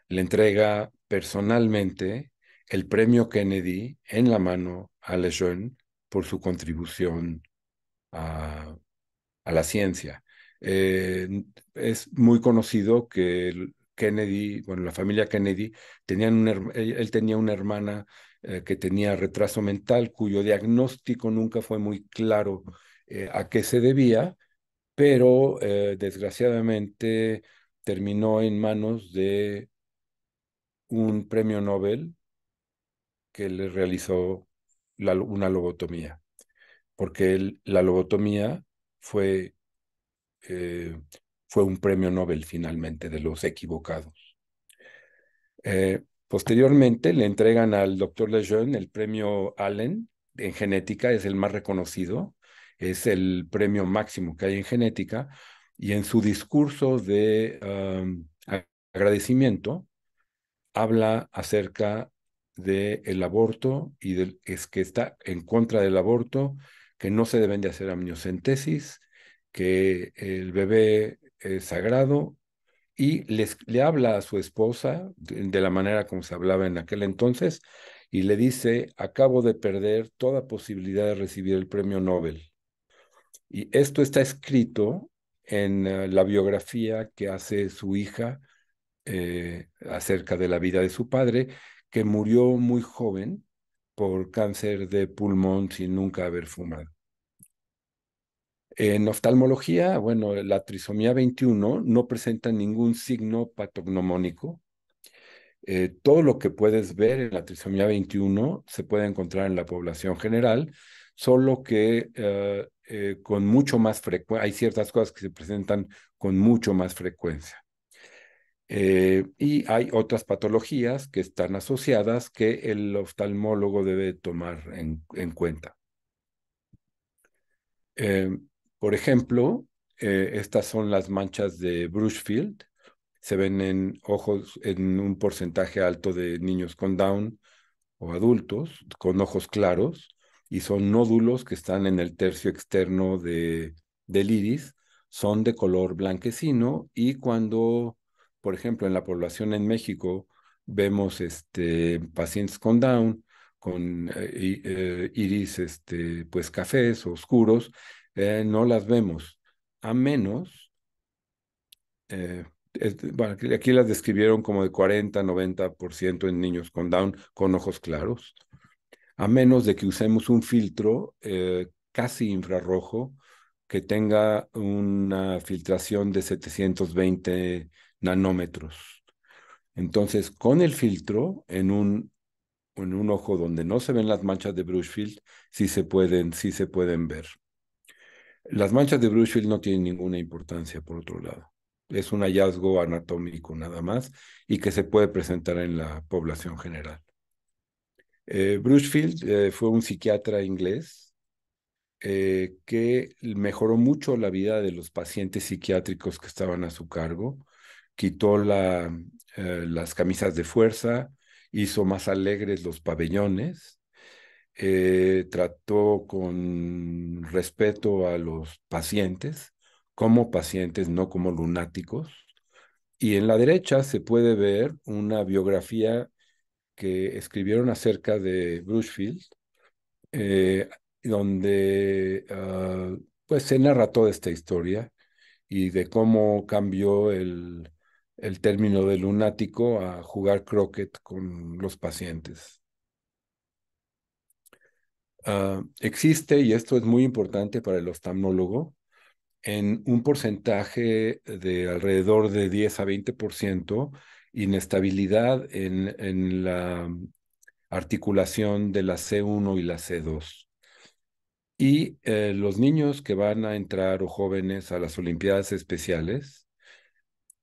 le entrega personalmente el premio Kennedy en la mano a Lejeune por su contribución a la ciencia. Es muy conocido que Kennedy, bueno, la familia Kennedy, él tenía una hermana que tenía retraso mental, cuyo diagnóstico nunca fue muy claro a qué se debía, pero desgraciadamente terminó en manos de un premio Nobel que le realizó una lobotomía, porque la lobotomía fue, eh, fue un premio Nobel finalmente de los equivocados. Posteriormente le entregan al doctor Lejeune el premio Allen en genética, es el más reconocido, es el premio máximo que hay en genética, y en su discurso de agradecimiento habla acerca del aborto y es que está en contra del aborto, que no se deben de hacer amniocentesis, que el bebé es sagrado y le habla a su esposa de la manera como se hablaba en aquel entonces y le dice, acabo de perder toda posibilidad de recibir el premio Nobel. Y esto está escrito en la biografía que hace su hija acerca de la vida de su padre, que murió muy joven por cáncer de pulmón sin nunca haber fumado. En oftalmología, bueno, la trisomía 21 no presenta ningún signo patognomónico. Todo lo que puedes ver en la trisomía 21 se puede encontrar en la población general, solo que con mucho más frecuencia, hay ciertas cosas que se presentan con mucho más frecuencia. Y hay otras patologías que están asociadas que el oftalmólogo debe tomar en cuenta. Eh, por ejemplo, estas son las manchas de Brushfield. Se ven en ojos en un porcentaje alto de niños con Down o adultos con ojos claros y son nódulos que están en el tercio externo del iris, son de color blanquecino y cuando, por ejemplo, en la población en México vemos pacientes con Down, con iris pues cafés o oscuros, no las vemos, a menos bueno, aquí las describieron como de 40-90% en niños con Down con ojos claros, a menos de que usemos un filtro casi infrarrojo que tenga una filtración de 720 nanómetros. Entonces, con el filtro, en un ojo donde no se ven las manchas de Brushfield, sí se pueden ver. Las manchas de Brushfield no tienen ninguna importancia, por otro lado. Es un hallazgo anatómico nada más y que se puede presentar en la población general. Brushfield fue un psiquiatra inglés que mejoró mucho la vida de los pacientes psiquiátricos que estaban a su cargo, quitó las camisas de fuerza, hizo más alegres los pabellones, trató con respeto a los pacientes, como pacientes, no como lunáticos. Y en la derecha se puede ver una biografía que escribieron acerca de Brushfield, eh, donde pues se narra toda esta historia y de cómo cambió el término de lunático a jugar croquet con los pacientes. Existe, y esto es muy importante para el oftalmólogo, en un porcentaje de alrededor de 10 a 20%, inestabilidad en la articulación de la C1 y la C2. Y los niños que van a entrar o jóvenes a las Olimpiadas Especiales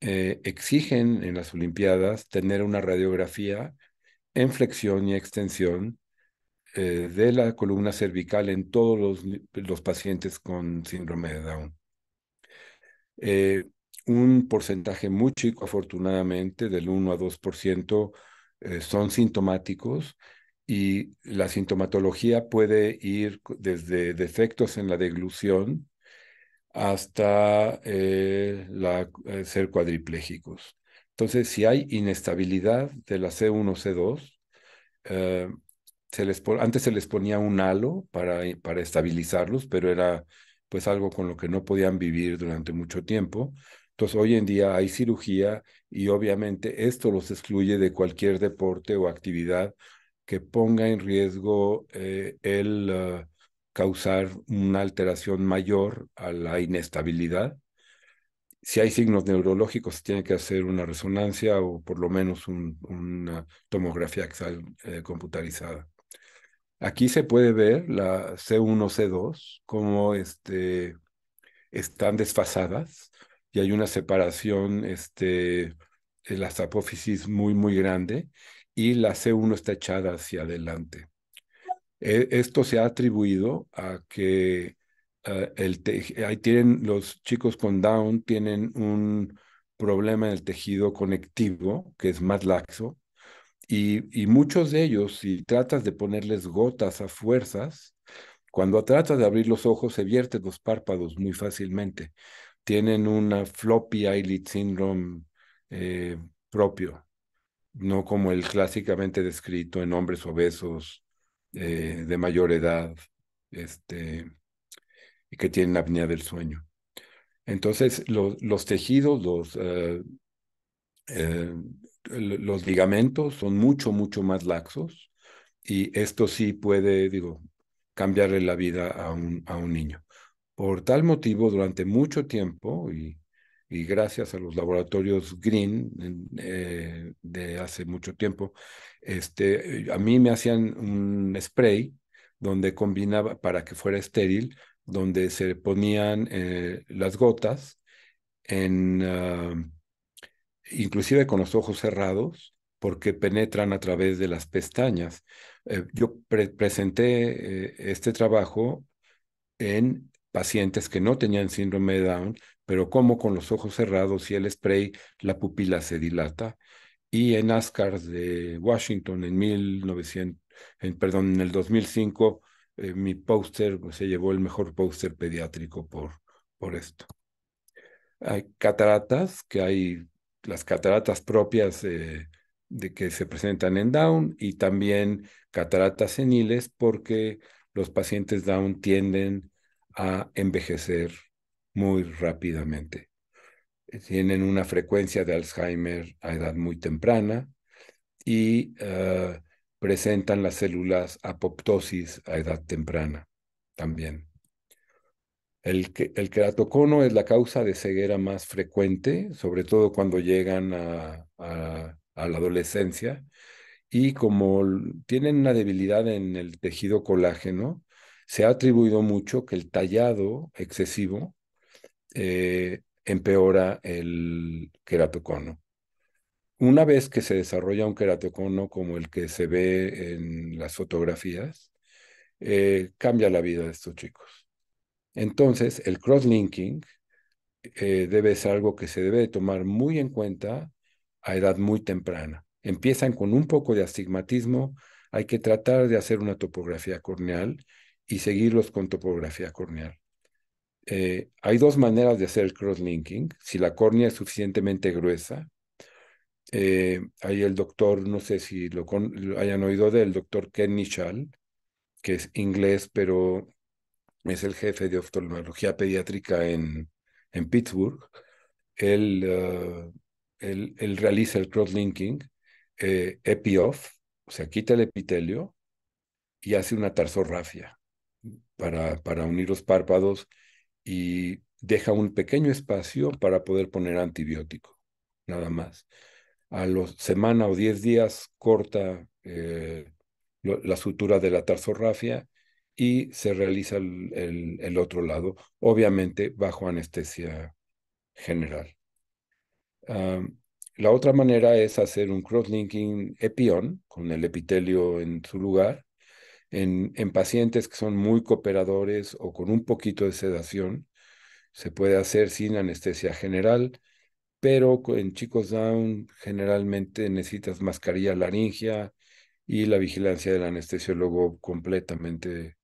exigen en las Olimpiadas tener una radiografía en flexión y extensión de la columna cervical en todos los pacientes con síndrome de Down. Un porcentaje muy chico, afortunadamente, del 1 a 2%, son sintomáticos y la sintomatología puede ir desde defectos en la deglución hasta ser cuadriplégicos. Entonces, si hay inestabilidad de la C1, C2, antes se les ponía un halo para estabilizarlos, pero era pues algo con lo que no podían vivir durante mucho tiempo. Entonces, hoy en día hay cirugía y obviamente esto los excluye de cualquier deporte o actividad que ponga en riesgo el causar una alteración mayor a la inestabilidad. Si hay signos neurológicos, se tiene que hacer una resonancia o por lo menos una tomografía axial computarizada. Aquí se puede ver la C1, C2, cómo están desfasadas y hay una separación en las apófisis muy, muy grande y la C1 está echada hacia adelante. Esto se ha atribuido a que ahí tienen los chicos con Down tienen un problema en el tejido conectivo que es más laxo y muchos de ellos, si tratas de ponerles gotas a fuerzas, cuando tratas de abrir los ojos se vierten los párpados muy fácilmente. Tienen una floppy eyelid syndrome eh, propio, no como el clásicamente descrito en hombres obesos de mayor edad, y que tienen apnea del sueño. Entonces, los tejidos, eh, los ligamentos son mucho, mucho más laxos y esto sí puede, digo, cambiarle la vida a un niño. Por tal motivo, durante mucho tiempo y gracias a los laboratorios Green de hace mucho tiempo, a mí me hacían un spray donde combinaba para que fuera estéril, donde se ponían las gotas en, inclusive con los ojos cerrados, porque penetran a través de las pestañas. Yo presenté este trabajo en pacientes que no tenían síndrome de Down, pero como con los ojos cerrados y el spray, la pupila se dilata. Y en ASCARS de Washington en 1900, perdón, en el 2005, mi póster se llevó el mejor póster pediátrico por esto. Hay cataratas, que hay las cataratas propias de que se presentan en Down y también cataratas seniles porque los pacientes Down tienden a envejecer muy rápidamente. Tienen una frecuencia de Alzheimer a edad muy temprana y presentan las células apoptosis a edad temprana también. El queratocono es la causa de ceguera más frecuente, sobre todo cuando llegan a la adolescencia, y como tienen una debilidad en el tejido colágeno, se ha atribuido mucho que el tallado excesivo empeora el queratocono. Una vez que se desarrolla un queratocono como el que se ve en las fotografías, cambia la vida de estos chicos. Entonces, el crosslinking debe ser algo que se debe de tomar muy en cuenta a edad muy temprana. Empiezan con un poco de astigmatismo, hay que tratar de hacer una topografía corneal y seguirlos con topografía corneal. Hay dos maneras de hacer el crosslinking. Si la córnea es suficientemente gruesa, hay el doctor, no sé si lo hayan oído del doctor Ken Nishal, que es inglés, pero es el jefe de oftalmología pediátrica en Pittsburgh. Él, él realiza el crosslinking, epi-off, o sea, quita el epitelio y hace una tarsorrafia para unir los párpados y deja un pequeño espacio para poder poner antibiótico, nada más. A los semana o 10 días corta la sutura de la tarsorrafia y se realiza el otro lado, obviamente bajo anestesia general. La otra manera es hacer un crosslinking epi-on con el epitelio en su lugar en pacientes que son muy cooperadores o con un poquito de sedación. Se puede hacer sin anestesia general, pero en chicos Down generalmente necesitas mascarilla laringea y la vigilancia del anestesiólogo completamente,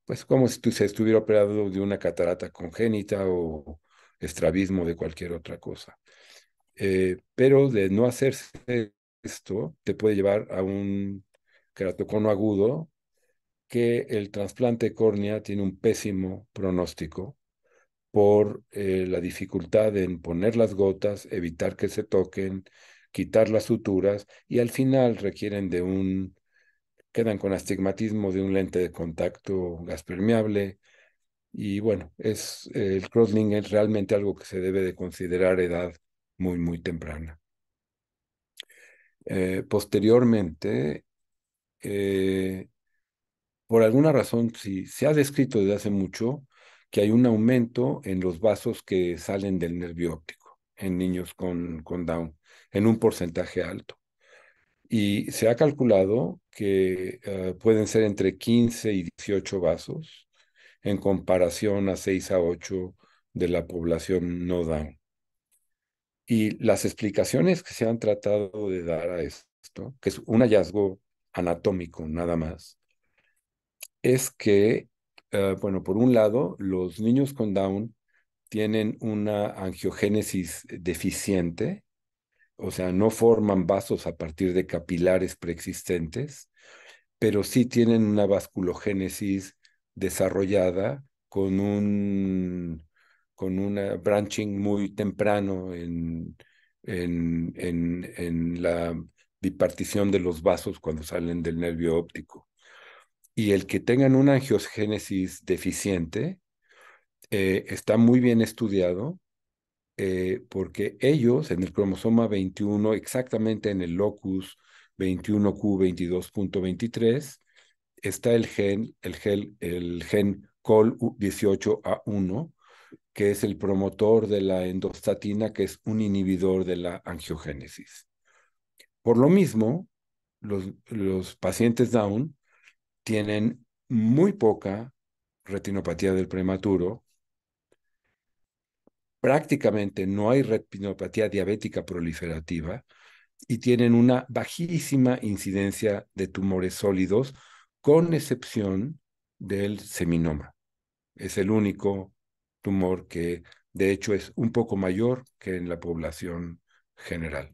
pues como si tú se estuviera operado de una catarata congénita o estrabismo de cualquier otra cosa. Pero de no hacerse esto, te puede llevar a un queratocono agudo que el trasplante de córnea tiene un pésimo pronóstico por la dificultad en poner las gotas, evitar que se toquen, quitar las suturas y al final requieren quedan con astigmatismo de un lente de contacto gas permeable y bueno, el crossling es realmente algo que se debe de considerar edad muy, muy temprana. Posteriormente, por alguna razón, sí, se ha descrito desde hace mucho que hay un aumento en los vasos que salen del nervio óptico en niños con Down, en un porcentaje alto. Y se ha calculado que pueden ser entre 15 y 18 vasos en comparación a 6 a 8 de la población no Down. Y las explicaciones que se han tratado de dar a esto, que es un hallazgo anatómico nada más, es que, bueno, por un lado, los niños con Down tienen una angiogénesis deficiente, o sea, no forman vasos a partir de capilares preexistentes, pero sí tienen una vasculogénesis desarrollada con una branching muy temprano en la bipartición de los vasos cuando salen del nervio óptico. Y el que tengan una angiogénesis deficiente está muy bien estudiado porque ellos en el cromosoma 21, exactamente en el locus 21q22.23, está el gen COL18A1, que es el promotor de la endostatina, que es un inhibidor de la angiogénesis. Por lo mismo, los pacientes Down tienen muy poca retinopatía del prematuro, prácticamente no hay retinopatía diabética proliferativa y tienen una bajísima incidencia de tumores sólidos, con excepción del seminoma. Es el único tumor que, de hecho, es un poco mayor que en la población general.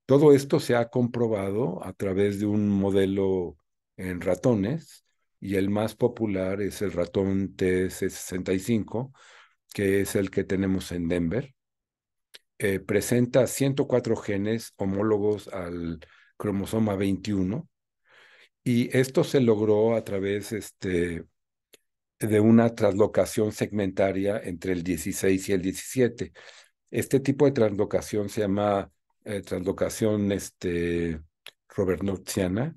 Todo esto se ha comprobado a través de un modelo en ratones y el más popular es el ratón TS65, que es el que tenemos en Denver. Presenta 104 genes homólogos al cromosoma 21 y esto se logró a través de una translocación segmentaria entre el 16 y el 17. Este tipo de translocación se llama translocación robertsoniana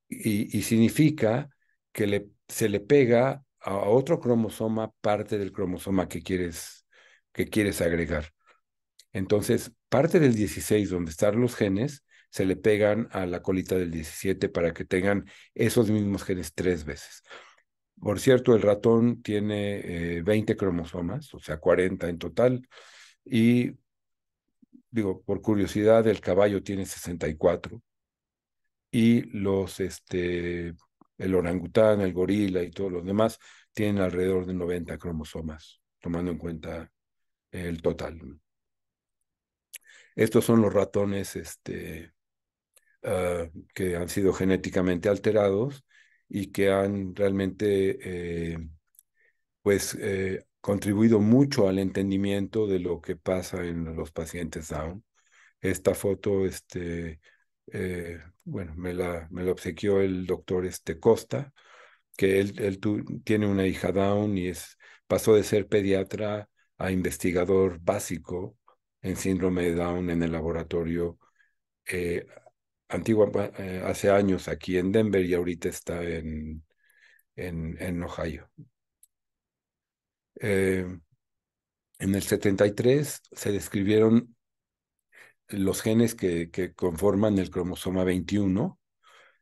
y significa que se le pega a otro cromosoma parte del cromosoma que quieres agregar. Entonces, parte del 16, donde están los genes, se le pegan a la colita del 17 para que tengan esos mismos genes 3 veces. Por cierto, el ratón tiene 20 cromosomas, o sea, 40 en total, y digo, por curiosidad, el caballo tiene 64, y el orangután, el gorila y todos los demás tienen alrededor de 90 cromosomas, tomando en cuenta el total. Estos son los ratones que han sido genéticamente alterados y que han realmente contribuido mucho al entendimiento de lo que pasa en los pacientes Down. Esta foto, bueno, me la obsequió el doctor Costa, que él tiene una hija Down y pasó de ser pediatra a investigador básico en síndrome de Down en el laboratorio eh, hace años aquí en Denver y ahorita está en Ohio. En el 73 se describieron los genes que conforman el cromosoma 21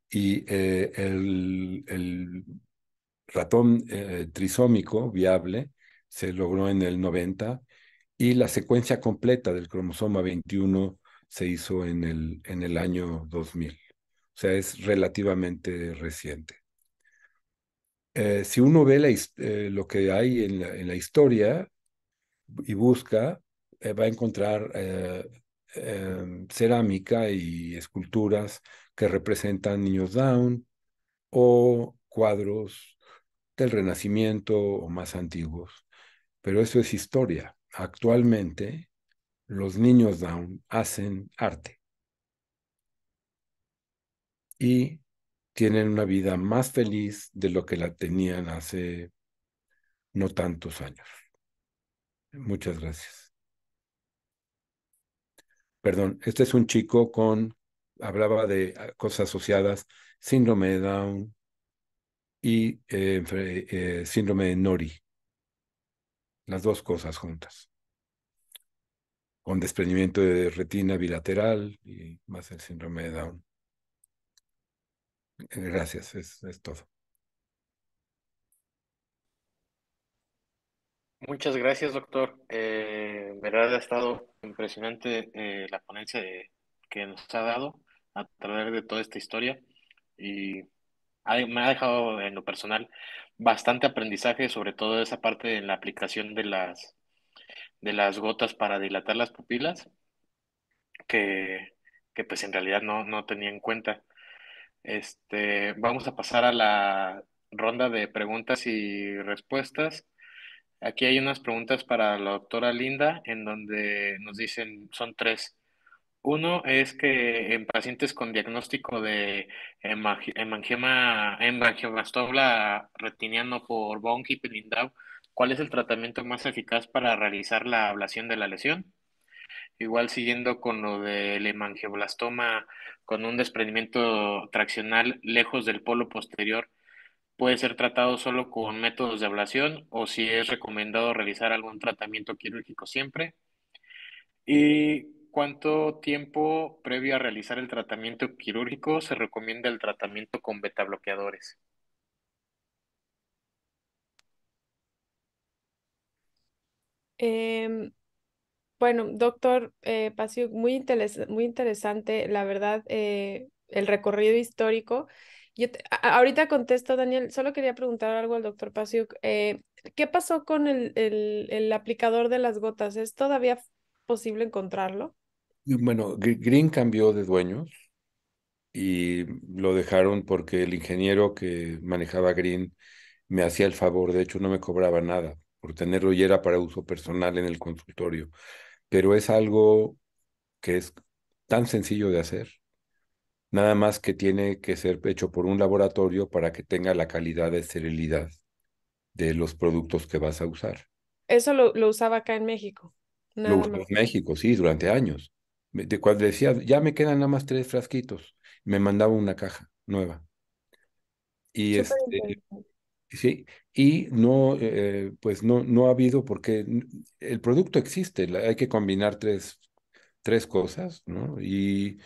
y el ratón trisómico viable se logró en el 90 y la secuencia completa del cromosoma 21 se hizo en el año 2000. O sea, es relativamente reciente. Si uno ve lo que hay en la historia y busca, va a encontrar cerámica y esculturas que representan niños Down o cuadros del Renacimiento o más antiguos. Pero eso es historia. Actualmente, los niños Down hacen arte y tienen una vida más feliz de lo que la tenían hace no tantos años. Muchas gracias. Perdón, este es un chico hablaba de cosas asociadas, síndrome de Down y síndrome de Nori, las dos cosas juntas, con desprendimiento de retina bilateral y más el síndrome de Down. Gracias, es todo. Muchas gracias, doctor. En verdad ha estado impresionante la ponencia que nos ha dado a través de toda esta historia y me ha dejado en lo personal bastante aprendizaje, sobre todo esa parte en la aplicación de las gotas para dilatar las pupilas, que, que pues en realidad no tenía en cuenta. Vamos a pasar a la ronda de preguntas y respuestas. Aquí hay unas preguntas para la doctora Linda, en donde nos dicen, son tres. Uno es que en pacientes con diagnóstico de hemangioblastoma retiniano por von Hippel-Lindau, ¿cuál es el tratamiento más eficaz para realizar la ablación de la lesión? Igual siguiendo con lo del hemangioblastoma con un desprendimiento traccional lejos del polo posterior, puede ser tratado solo con métodos de ablación o si es recomendado realizar algún tratamiento quirúrgico siempre. ¿Y cuánto tiempo previo a realizar el tratamiento quirúrgico se recomienda el tratamiento con beta bloqueadores? Em, Bueno, doctor Pasiuk, muy interesante, la verdad, el recorrido histórico. Ahorita contesto, Daniel, solo quería preguntar algo al doctor Pasiuk. ¿Qué pasó con el aplicador de las gotas? ¿Es todavía posible encontrarlo? Y bueno, Green cambió de dueños y lo dejaron porque el ingeniero que manejaba Green me hacía el favor, de hecho no me cobraba nada por tenerlo y era para uso personal en el consultorio. Pero es algo que es tan sencillo de hacer, nada más que tiene que ser hecho por un laboratorio para que tenga la calidad de esterilidad de los productos que vas a usar. Eso lo usaba acá en México, Lo nada usé más. en México, sí, durante años. De cuando decía, ya me quedan nada más 3 frasquitos, me mandaba una caja nueva. Y Súper interesante. sí, y no, pues no ha habido porque el producto existe, hay que combinar tres cosas, ¿no? Y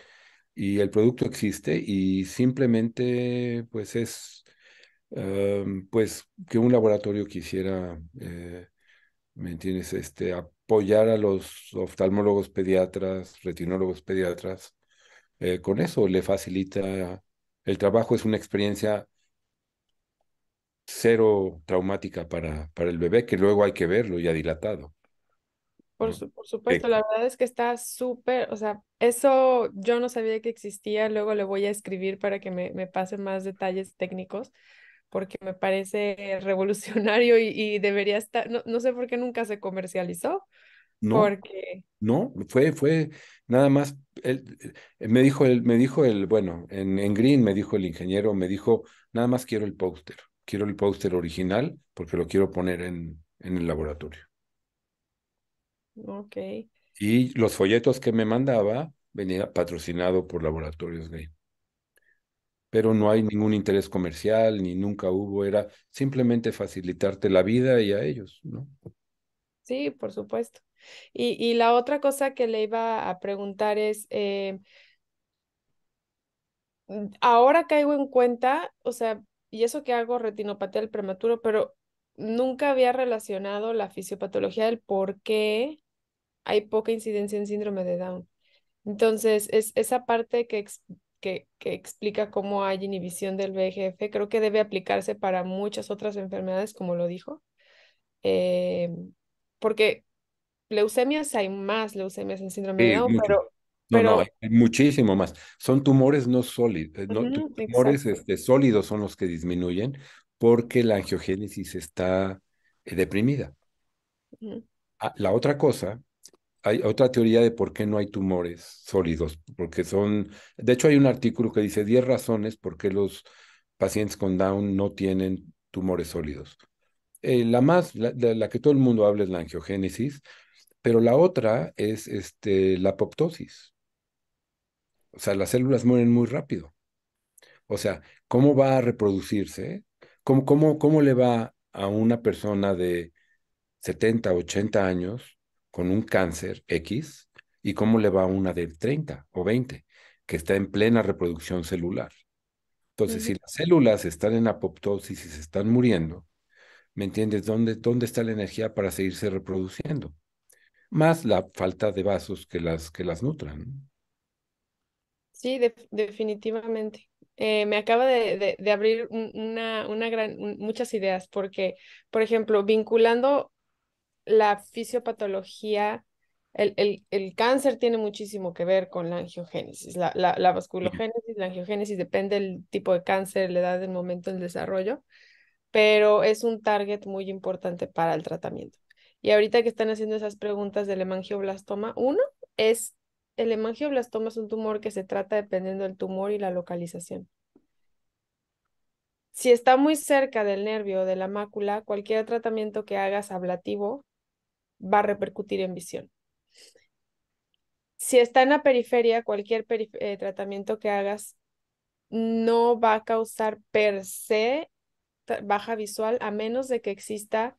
el producto existe y simplemente pues es pues que un laboratorio quisiera, ¿me entiendes? Apoyar a los oftalmólogos pediatras, retinólogos pediatras, con eso le facilita el trabajo, es una experiencia cero traumática para el bebé, que luego hay que verlo ya dilatado, ¿no? Por supuesto, la verdad es que está súper, o sea, eso yo no sabía que existía, luego le voy a escribir para que me pase más detalles técnicos, porque me parece revolucionario y debería estar, no sé por qué nunca se comercializó, No, porque, no, fue nada más, me dijo bueno, en Green me dijo el ingeniero, me dijo, nada más quiero el póster original porque lo quiero poner en el laboratorio. ok, Y los folletos que me mandaba venía patrocinado por Laboratorios Green. Pero no hay ningún interés comercial, ni nunca hubo, era simplemente facilitarte la vida y a ellos, ¿no? sí, por supuesto. Y la otra cosa que le iba a preguntar es, ahora caigo en cuenta, o sea, y eso que hago retinopatía del prematuro, pero nunca había relacionado la fisiopatología del por qué hay poca incidencia en síndrome de Down. Entonces, es esa parte que explica cómo hay inhibición del VEGF, creo que debe aplicarse para muchas otras enfermedades, como lo dijo, eh, porque leucemias hay más leucemias en síndrome de Sí, Down, muchos. No, no, pero hay muchísimo más. Son tumores no sólidos, no, ujú, tumores exacto. sólidos son los que disminuyen porque la angiogénesis está deprimida. Ujú, La otra cosa, hay otra teoría de por qué no hay tumores sólidos, porque son, de hecho hay un artículo que dice 10 razones por qué los pacientes con Down no tienen tumores sólidos. La que todo el mundo habla es la angiogénesis, pero la otra es la apoptosis. O sea, las células mueren muy rápido. O sea, ¿cómo va a reproducirse? ¿Cómo le va a una persona de 70, 80 años con un cáncer X y cómo le va a una de 30 o 20 que está en plena reproducción celular? Entonces, si ujú. las células están en apoptosis y se están muriendo, ¿me entiendes? ¿Dónde está la energía para seguirse reproduciendo? Más la falta de vasos que las nutran. Sí, definitivamente. Me acaba de abrir muchas ideas, porque, por ejemplo, vinculando la fisiopatología, el cáncer tiene muchísimo que ver con la angiogénesis. La ¿No? vasculogénesis, la angiogénesis depende del tipo de cáncer, la edad, del momento del desarrollo, pero es un target muy importante para el tratamiento. Y ahorita que están haciendo esas preguntas del hemangioblastoma, uno es, el hemangioblastoma es un tumor que se trata dependiendo del tumor y la localización. Si está muy cerca del nervio o de la mácula, cualquier tratamiento que hagas ablativo va a repercutir en visión. Si está en la periferia, cualquier tratamiento que hagas no va a causar per se baja visual, a menos de que exista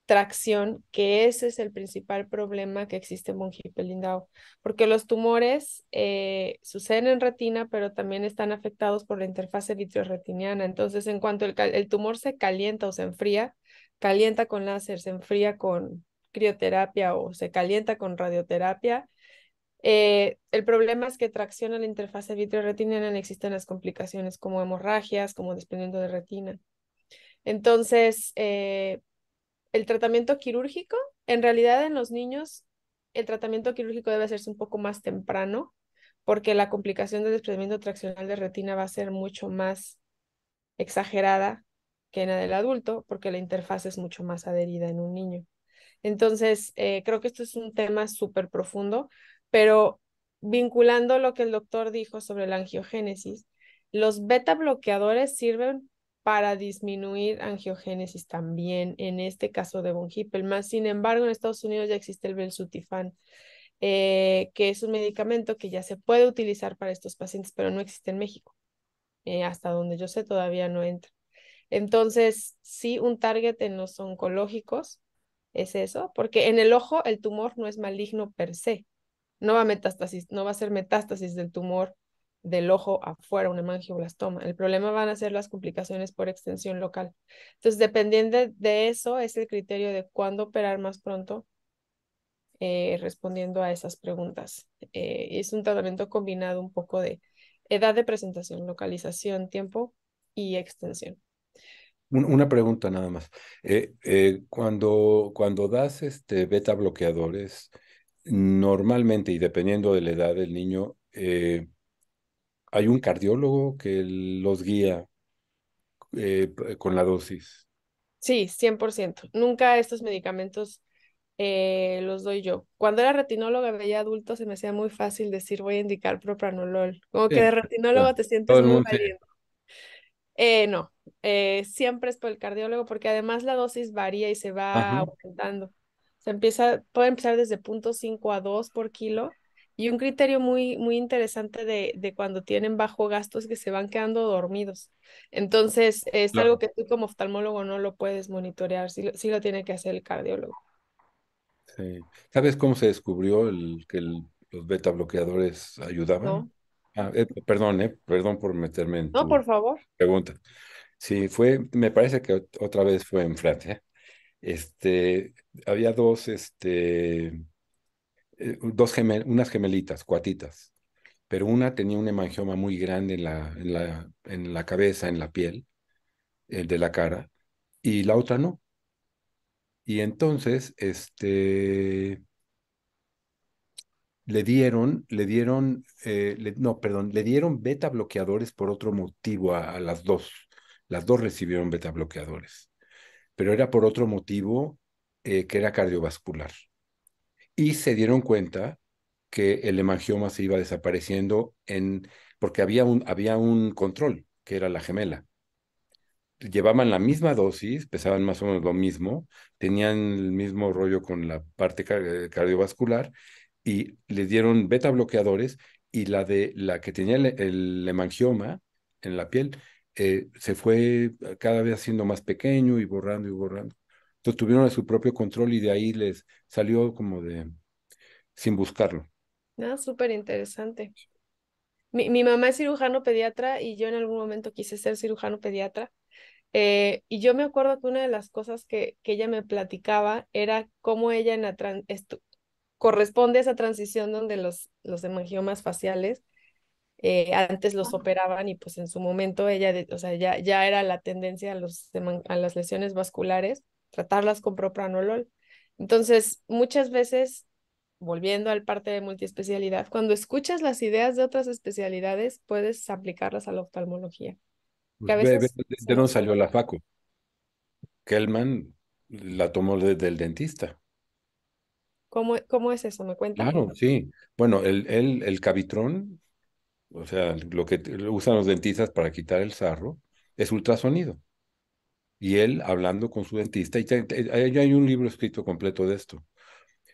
tracción, que ese es el principal problema que existe en von Hippel-Lindau, porque los tumores suceden en retina, pero también están afectados por la interfase vitreoretiniana. Entonces, en cuanto el tumor se calienta o se enfría, calienta con láser, se enfría con crioterapia o se calienta con radioterapia. El problema es que tracciona la interfase vitreoretiniana y existen las complicaciones como hemorragias, como desprendiendo de retina. Entonces, el tratamiento quirúrgico, en realidad en los niños, el tratamiento quirúrgico debe hacerse un poco más temprano, porque la complicación del desprendimiento traccional de retina va a ser mucho más exagerada que en el adulto, porque la interfaz es mucho más adherida en un niño. Entonces, creo que esto es un tema súper profundo, pero vinculando lo que el doctor dijo sobre la angiogénesis, los beta bloqueadores sirven para disminuir angiogénesis también, en este caso de von Hippel. Sin embargo, en Estados Unidos ya existe el belzutifán, que es un medicamento que ya se puede utilizar para estos pacientes, pero no existe en México. Hasta donde yo sé, todavía no entra. Entonces, sí, un target en los oncológicos es eso, porque en el ojo el tumor no es maligno per se, no va a metástasis, no va a ser metástasis del tumor del ojo afuera, un hemangioblastoma. El problema van a ser las complicaciones por extensión local. Entonces, dependiendo de eso, es el criterio de cuándo operar más pronto, respondiendo a esas preguntas. Es un tratamiento combinado un poco de edad de presentación, localización, tiempo y extensión. Una pregunta nada más. Cuando das beta bloqueadores, normalmente y dependiendo de la edad del niño, hay un cardiólogo que los guía con la dosis. Sí, 100%. Nunca estos medicamentos los doy yo. Cuando era retinóloga, veía adultos, se me hacía muy fácil decir voy a indicar propranolol. Como que Sí, de retinólogo ya. te Todo sientes el muy mundo, sí. valiente. No, siempre es por el cardiólogo porque además la dosis varía y se va Ajá. aumentando. Puede empezar desde 0,5 a 2 por kilo. Y un criterio muy interesante de cuando tienen bajo gasto es que se van quedando dormidos. Entonces, es algo Claro. que tú como oftalmólogo no lo puedes monitorear, sí lo tiene que hacer el cardiólogo. Sí. ¿Sabes cómo se descubrió que los beta bloqueadores ayudaban? ¿No? Perdón por meterme en No, tu por favor. pregunta. Sí, me parece que otra vez fue en Francia. Había unas gemelitas, cuatitas, pero una tenía un hemangioma muy grande en la cabeza, en la piel, el de la cara, y la otra no. Y entonces, no, perdón, le dieron beta bloqueadores por otro motivo a las dos recibieron beta bloqueadores, pero era por otro motivo que era cardiovascular. Y se dieron cuenta que el hemangioma se iba desapareciendo porque había un control, que era la gemela. Llevaban la misma dosis, pesaban más o menos lo mismo, tenían el mismo rollo con la parte cardiovascular y les dieron beta bloqueadores y la que tenía el hemangioma en la piel se fue cada vez haciendo más pequeño y borrando y borrando. Entonces tuvieron su propio control y de ahí les salió como de sin buscarlo. Ah, súper interesante. Mi mamá es cirujano pediatra y yo en algún momento quise ser cirujano pediatra. Y yo me acuerdo que una de las cosas que ella me platicaba era cómo ella corresponde a esa transición donde los hemangiomas faciales antes los operaban y pues en su momento ella, o sea, ya era la tendencia a a las lesiones vasculares, tratarlas con propranolol. Entonces, muchas veces, volviendo al parte de multiespecialidad, cuando escuchas las ideas de otras especialidades, puedes aplicarlas a la oftalmología, que a Pues ve veces se de dónde nos salió olvida. la Faco. Kellman la tomó desde el dentista. ¿Cómo es eso? ¿Me cuenta? Claro, sí. Bueno, el Cavitrón, o sea, lo que usan los dentistas para quitar el sarro, es ultrasonido. Y él, hablando con su dentista, hay un libro escrito completo de esto,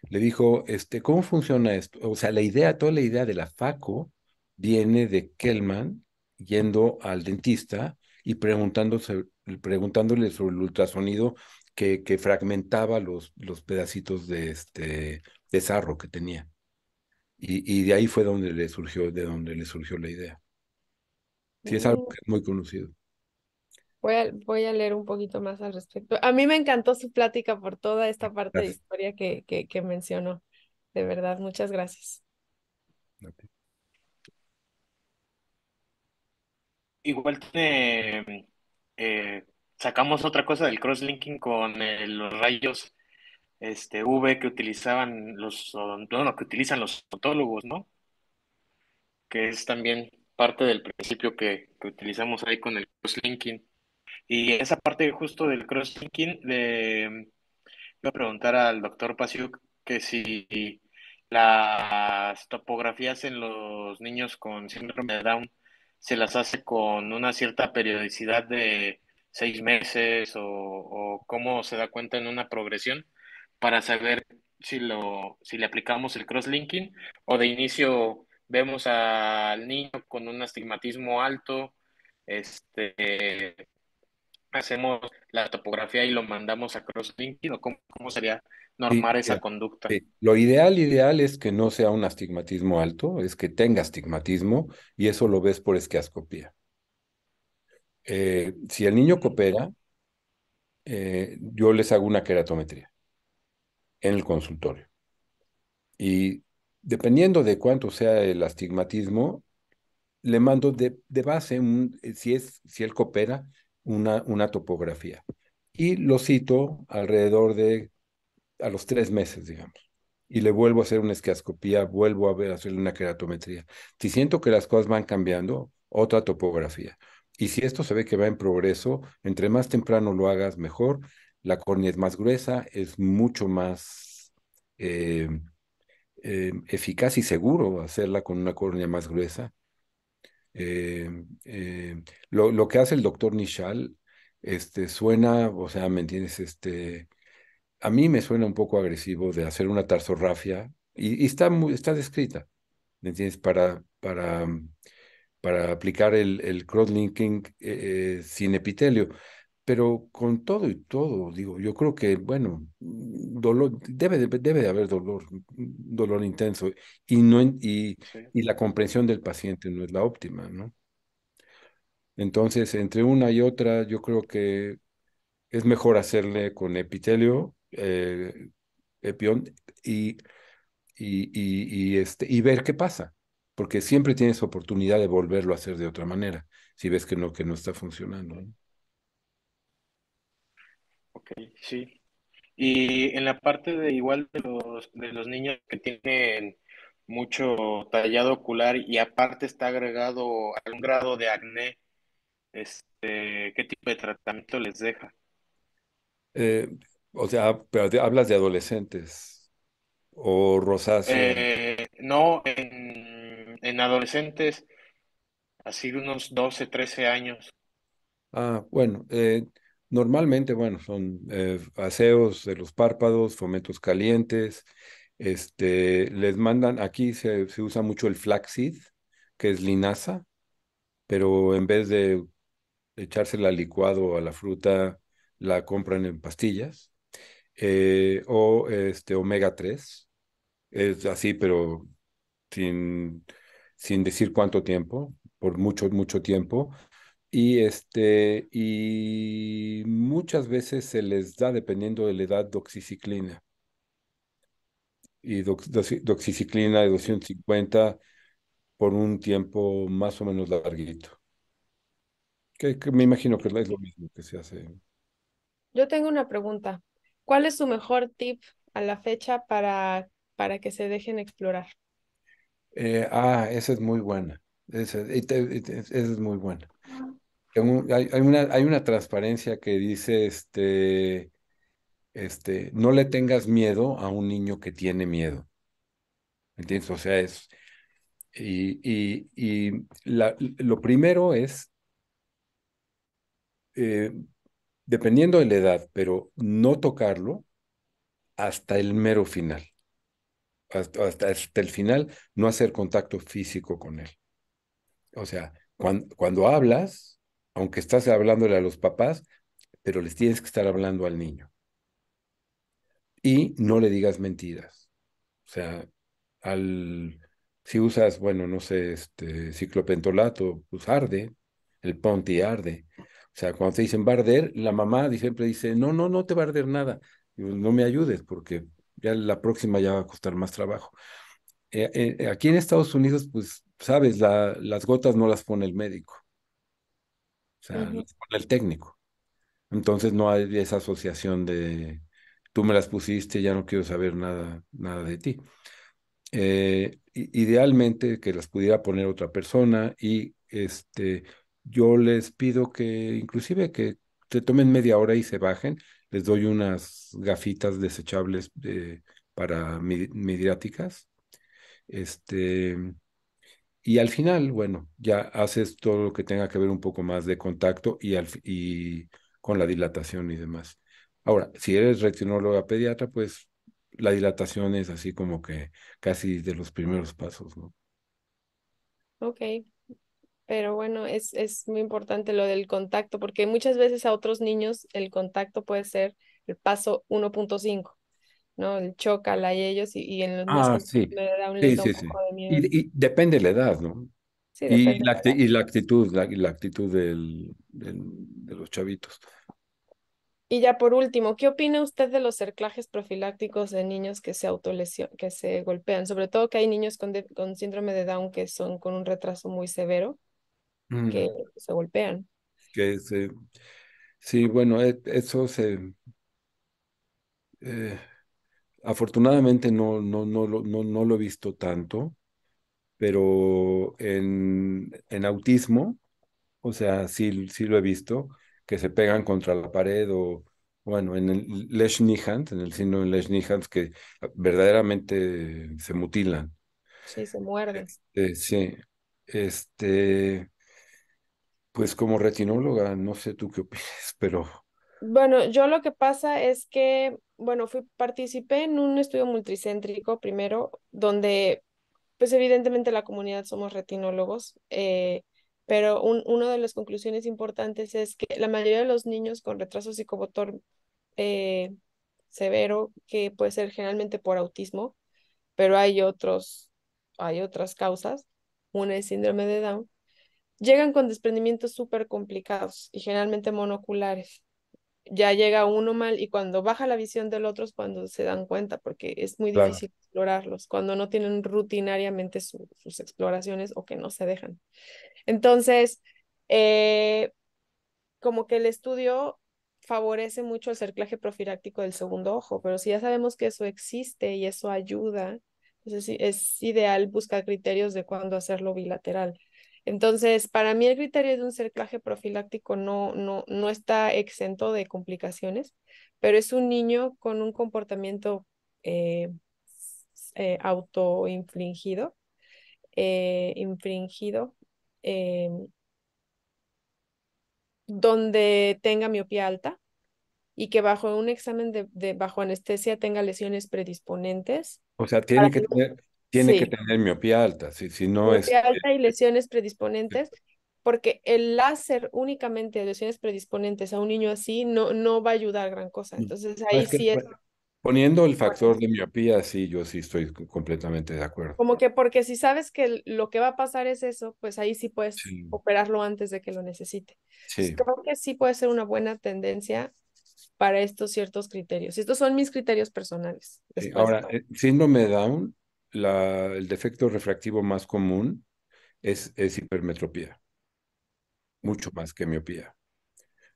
le dijo, ¿cómo funciona esto? O sea, toda la idea de la Faco viene de Kellman yendo al dentista y preguntándole sobre el ultrasonido que fragmentaba los pedacitos de sarro que tenía. Y de ahí fue de donde le surgió la idea. Sí, es algo Mm, que es muy conocido. voy a leer un poquito más al respecto. A mí me encantó su plática por toda esta parte de Gracias. historia que mencionó. De verdad, muchas gracias. Igual tiene, sacamos otra cosa del crosslinking con los rayos V que utilizaban bueno, que utilizan los odontólogos, ¿no? Que es también parte del principio que utilizamos ahí con el crosslinking. Y esa parte justo del crosslinking, le iba a preguntar al doctor Pasiuk que si las topografías en los niños con síndrome de Down se las hace con una cierta periodicidad de 6 meses o cómo se da cuenta en una progresión para saber si le aplicamos el crosslinking o de inicio vemos al niño con un astigmatismo alto, este, hacemos la topografía y lo mandamos a crosslinking o cómo sería Sí, normar esa mira, conducta. sí. Lo ideal es que no sea un astigmatismo alto, es que tenga astigmatismo y eso lo ves por esquiascopía. Si el niño coopera, yo les hago una queratometría en el consultorio. Y dependiendo de cuánto sea el astigmatismo, le mando de base, si él coopera, una topografía. Y lo cito a los 3 meses, digamos. Y le vuelvo a hacer una esquiascopía, vuelvo a hacerle una queratometría. Si siento que las cosas van cambiando, otra topografía. Y si esto se ve que va en progreso, entre más temprano lo hagas, mejor. La córnea es más gruesa, es mucho más eh, eficaz y seguro hacerla con una córnea más gruesa. Eh, lo que hace el doctor Nishal, suena, o sea, ¿me entiendes? A mí me suena un poco agresivo de hacer una tarsorrafia y está descrita, ¿me entiendes? Para aplicar el cross-linking sin epitelio. Pero con todo y todo, digo, yo creo que, bueno, dolor, debe de haber dolor intenso y, no, Sí. y la comprensión del paciente no es la óptima, ¿no? Entonces, entre una y otra, yo creo que es mejor hacerle con epitelio, epión, y, y ver qué pasa, porque siempre tienes oportunidad de volverlo a hacer de otra manera, si ves que no está funcionando, ¿no? Ok, sí. Y en la parte de igual de los niños que tienen mucho tallado ocular y aparte está agregado algún grado de acné, ¿qué tipo de tratamiento les deja? Eh, o sea, pero hablas de adolescentes o rosácea. No, en adolescentes, así de unos 12 13 años. Ah, bueno, normalmente, bueno, son aseos de los párpados, fomentos calientes, les mandan, aquí se usa mucho el flaxseed, que es linaza, pero en vez de echársela al licuado a la fruta, la compran en pastillas, o omega 3 es así, pero sin, sin decir cuánto tiempo, por mucho, mucho tiempo. Y muchas veces se les da, dependiendo de la edad, doxiciclina. Y doxiciclina de 250 por un tiempo más o menos larguito. Que me imagino que es lo mismo que se hace. Yo tengo una pregunta. ¿Cuál es su mejor tip a la fecha para que se dejen explorar? Esa es muy buena. Esa es muy buena. Hay una transparencia que dice, no le tengas miedo a un niño que tiene miedo. ¿Entiendes? O sea, lo primero es, eh, dependiendo de la edad, pero no tocarlo hasta el mero final. Hasta el final, no hacer contacto físico con él. O sea, cuando hablas, aunque estás hablándole a los papás, pero les tienes que estar hablando al niño. Y no le digas mentiras. O sea, al, si usas, bueno, no sé, ciclopentolato, pues arde, el Ponti arde. O sea, cuando te dicen va a arder, la mamá siempre dice, no, no, no te va a arder nada. Digo, no me ayudes porque ya la próxima ya va a costar más trabajo. Aquí en Estados Unidos, pues, sabes, las gotas no las pone el médico, o sea, Ujú. las pone el técnico. Entonces no hay esa asociación de, tú me las pusiste, ya no quiero saber nada, nada de ti. Idealmente que las pudiera poner otra persona y yo les pido que inclusive que se tomen media hora y se bajen. Les doy unas gafitas desechables para midriáticas. Este, y al final, bueno, ya haces todo lo que tenga que ver un poco más de contacto y con la dilatación y demás. Ahora, si eres retinóloga pediatra, pues la dilatación es así como que casi de los primeros pasos, ¿no? Ok, pero bueno, es muy importante lo del contacto, porque muchas veces a otros niños el contacto puede ser el paso 1.5, ¿no? El chócala y ellos, y en los niños Ah, con sí, síndrome de Down les sí, da un sí, sí. poco de miedo. Y depende de la edad, ¿no? Sí, Y depende la, de la acti- edad. y la actitud, la actitud de los chavitos. Y ya por último, ¿qué opina usted de los cerclajes profilácticos de niños que se que se golpean? Sobre todo que hay niños con síndrome de Down que son con un retraso muy severo, que Mm, se golpean. que sí, bueno, eso eh, afortunadamente no lo he visto tanto, pero en autismo, o sea, sí, sí lo he visto, que se pegan contra la pared o, bueno, en el Lesch-Nyhan, en el síndrome de Lesch-Nyhan, que verdaderamente se mutilan. Sí, se muerden. Sí, este, pues como retinóloga, no sé tú qué opinas, pero Bueno, yo lo que pasa es que, bueno, participé en un estudio multicéntrico primero, donde, pues evidentemente la comunidad somos retinólogos, pero una de las conclusiones importantes es que la mayoría de los niños con retraso psicomotor eh, severo, que puede ser generalmente por autismo, pero hay otras causas, una es síndrome de Down, llegan con desprendimientos súper complicados y generalmente monoculares. Ya llega uno mal y cuando baja la visión del otro es cuando se dan cuenta, porque es muy claro, difícil explorarlos, cuando no tienen rutinariamente sus exploraciones o que no se dejan. Entonces, eh, como que el estudio favorece mucho el cerclaje profiláctico del segundo ojo, pero si ya sabemos que eso existe y eso ayuda, Entonces, sí, es ideal buscar criterios de cuándo hacerlo bilateral. Entonces, para mí el criterio de un cerclaje profiláctico no está exento de complicaciones, pero es un niño con un comportamiento eh, autoinfligido, infringido, eh, donde tenga miopía alta y que bajo un examen bajo anestesia tenga lesiones predisponentes. O sea, Para- tiene que Sí, tener miopía alta, si no es... miopía alta y lesiones predisponentes, porque el láser únicamente de lesiones predisponentes a un niño así no va a ayudar gran cosa. Entonces No, ahí es que sí es poniendo el factor de miopía, sí, yo sí estoy completamente de acuerdo. como que porque si sabes que lo que va a pasar es eso, pues ahí sí puedes Sí, operarlo antes de que lo necesite. Entonces, sí. creo que sí puede ser una buena tendencia para estos ciertos criterios. Estos son mis criterios personales. Sí. Después, Ahora, síndrome de Down, el defecto refractivo más común es hipermetropía, mucho más que miopía.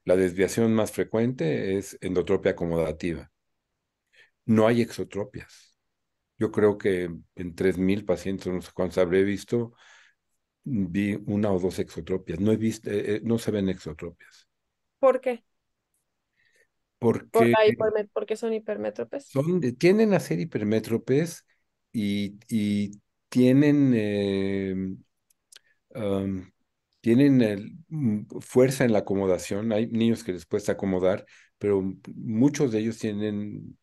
La desviación más frecuente es endotropia acomodativa. No hay exotropias. Yo creo que en 3.000 pacientes, no sé cuántos habré visto, vi una o dos exotropias. No he visto, no se ven exotropias. ¿por qué? Porque Porque son hipermétropes. tienden a ser hipermétropes y tienen, um, tienen fuerza en la acomodación. Hay niños que les cuesta acomodar, pero muchos de ellos tienen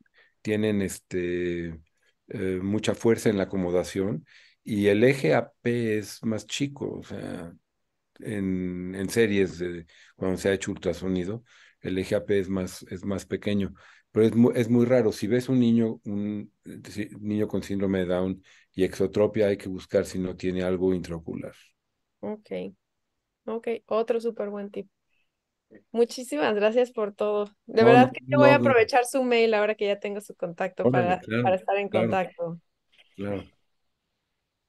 mucha fuerza en la acomodación y el eje AP es más chico, o sea, en series cuando se ha hecho ultrasonido, el eje AP es más pequeño, pero es muy raro. Si ves un niño con síndrome de Down y exotropia, hay que buscar si no tiene algo intraocular. Ok, ok, otro súper buen tip. Muchísimas gracias por todo. De No, no, verdad que yo voy a no, aprovechar su mail ahora que ya tengo su contacto órale, para claro, estar en claro, contacto. claro.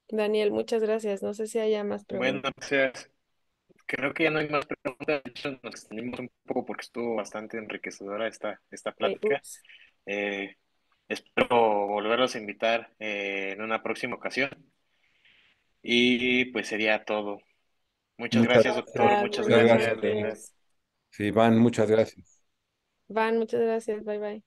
Daniel, muchas gracias. No sé si haya más Bueno, preguntas. gracias. Creo que ya no hay más preguntas. De hecho, nos extendimos un poco porque estuvo bastante enriquecedora esta Ok, plática. ups. Eh, Espero volverlos a invitar en una próxima ocasión. Y pues sería todo. Muchas Muchas gracias, doctor. Gracias, Muchas muchas buenas gracias. gracias. noches. Sí, Van, muchas gracias. Van, muchas gracias. Bye bye.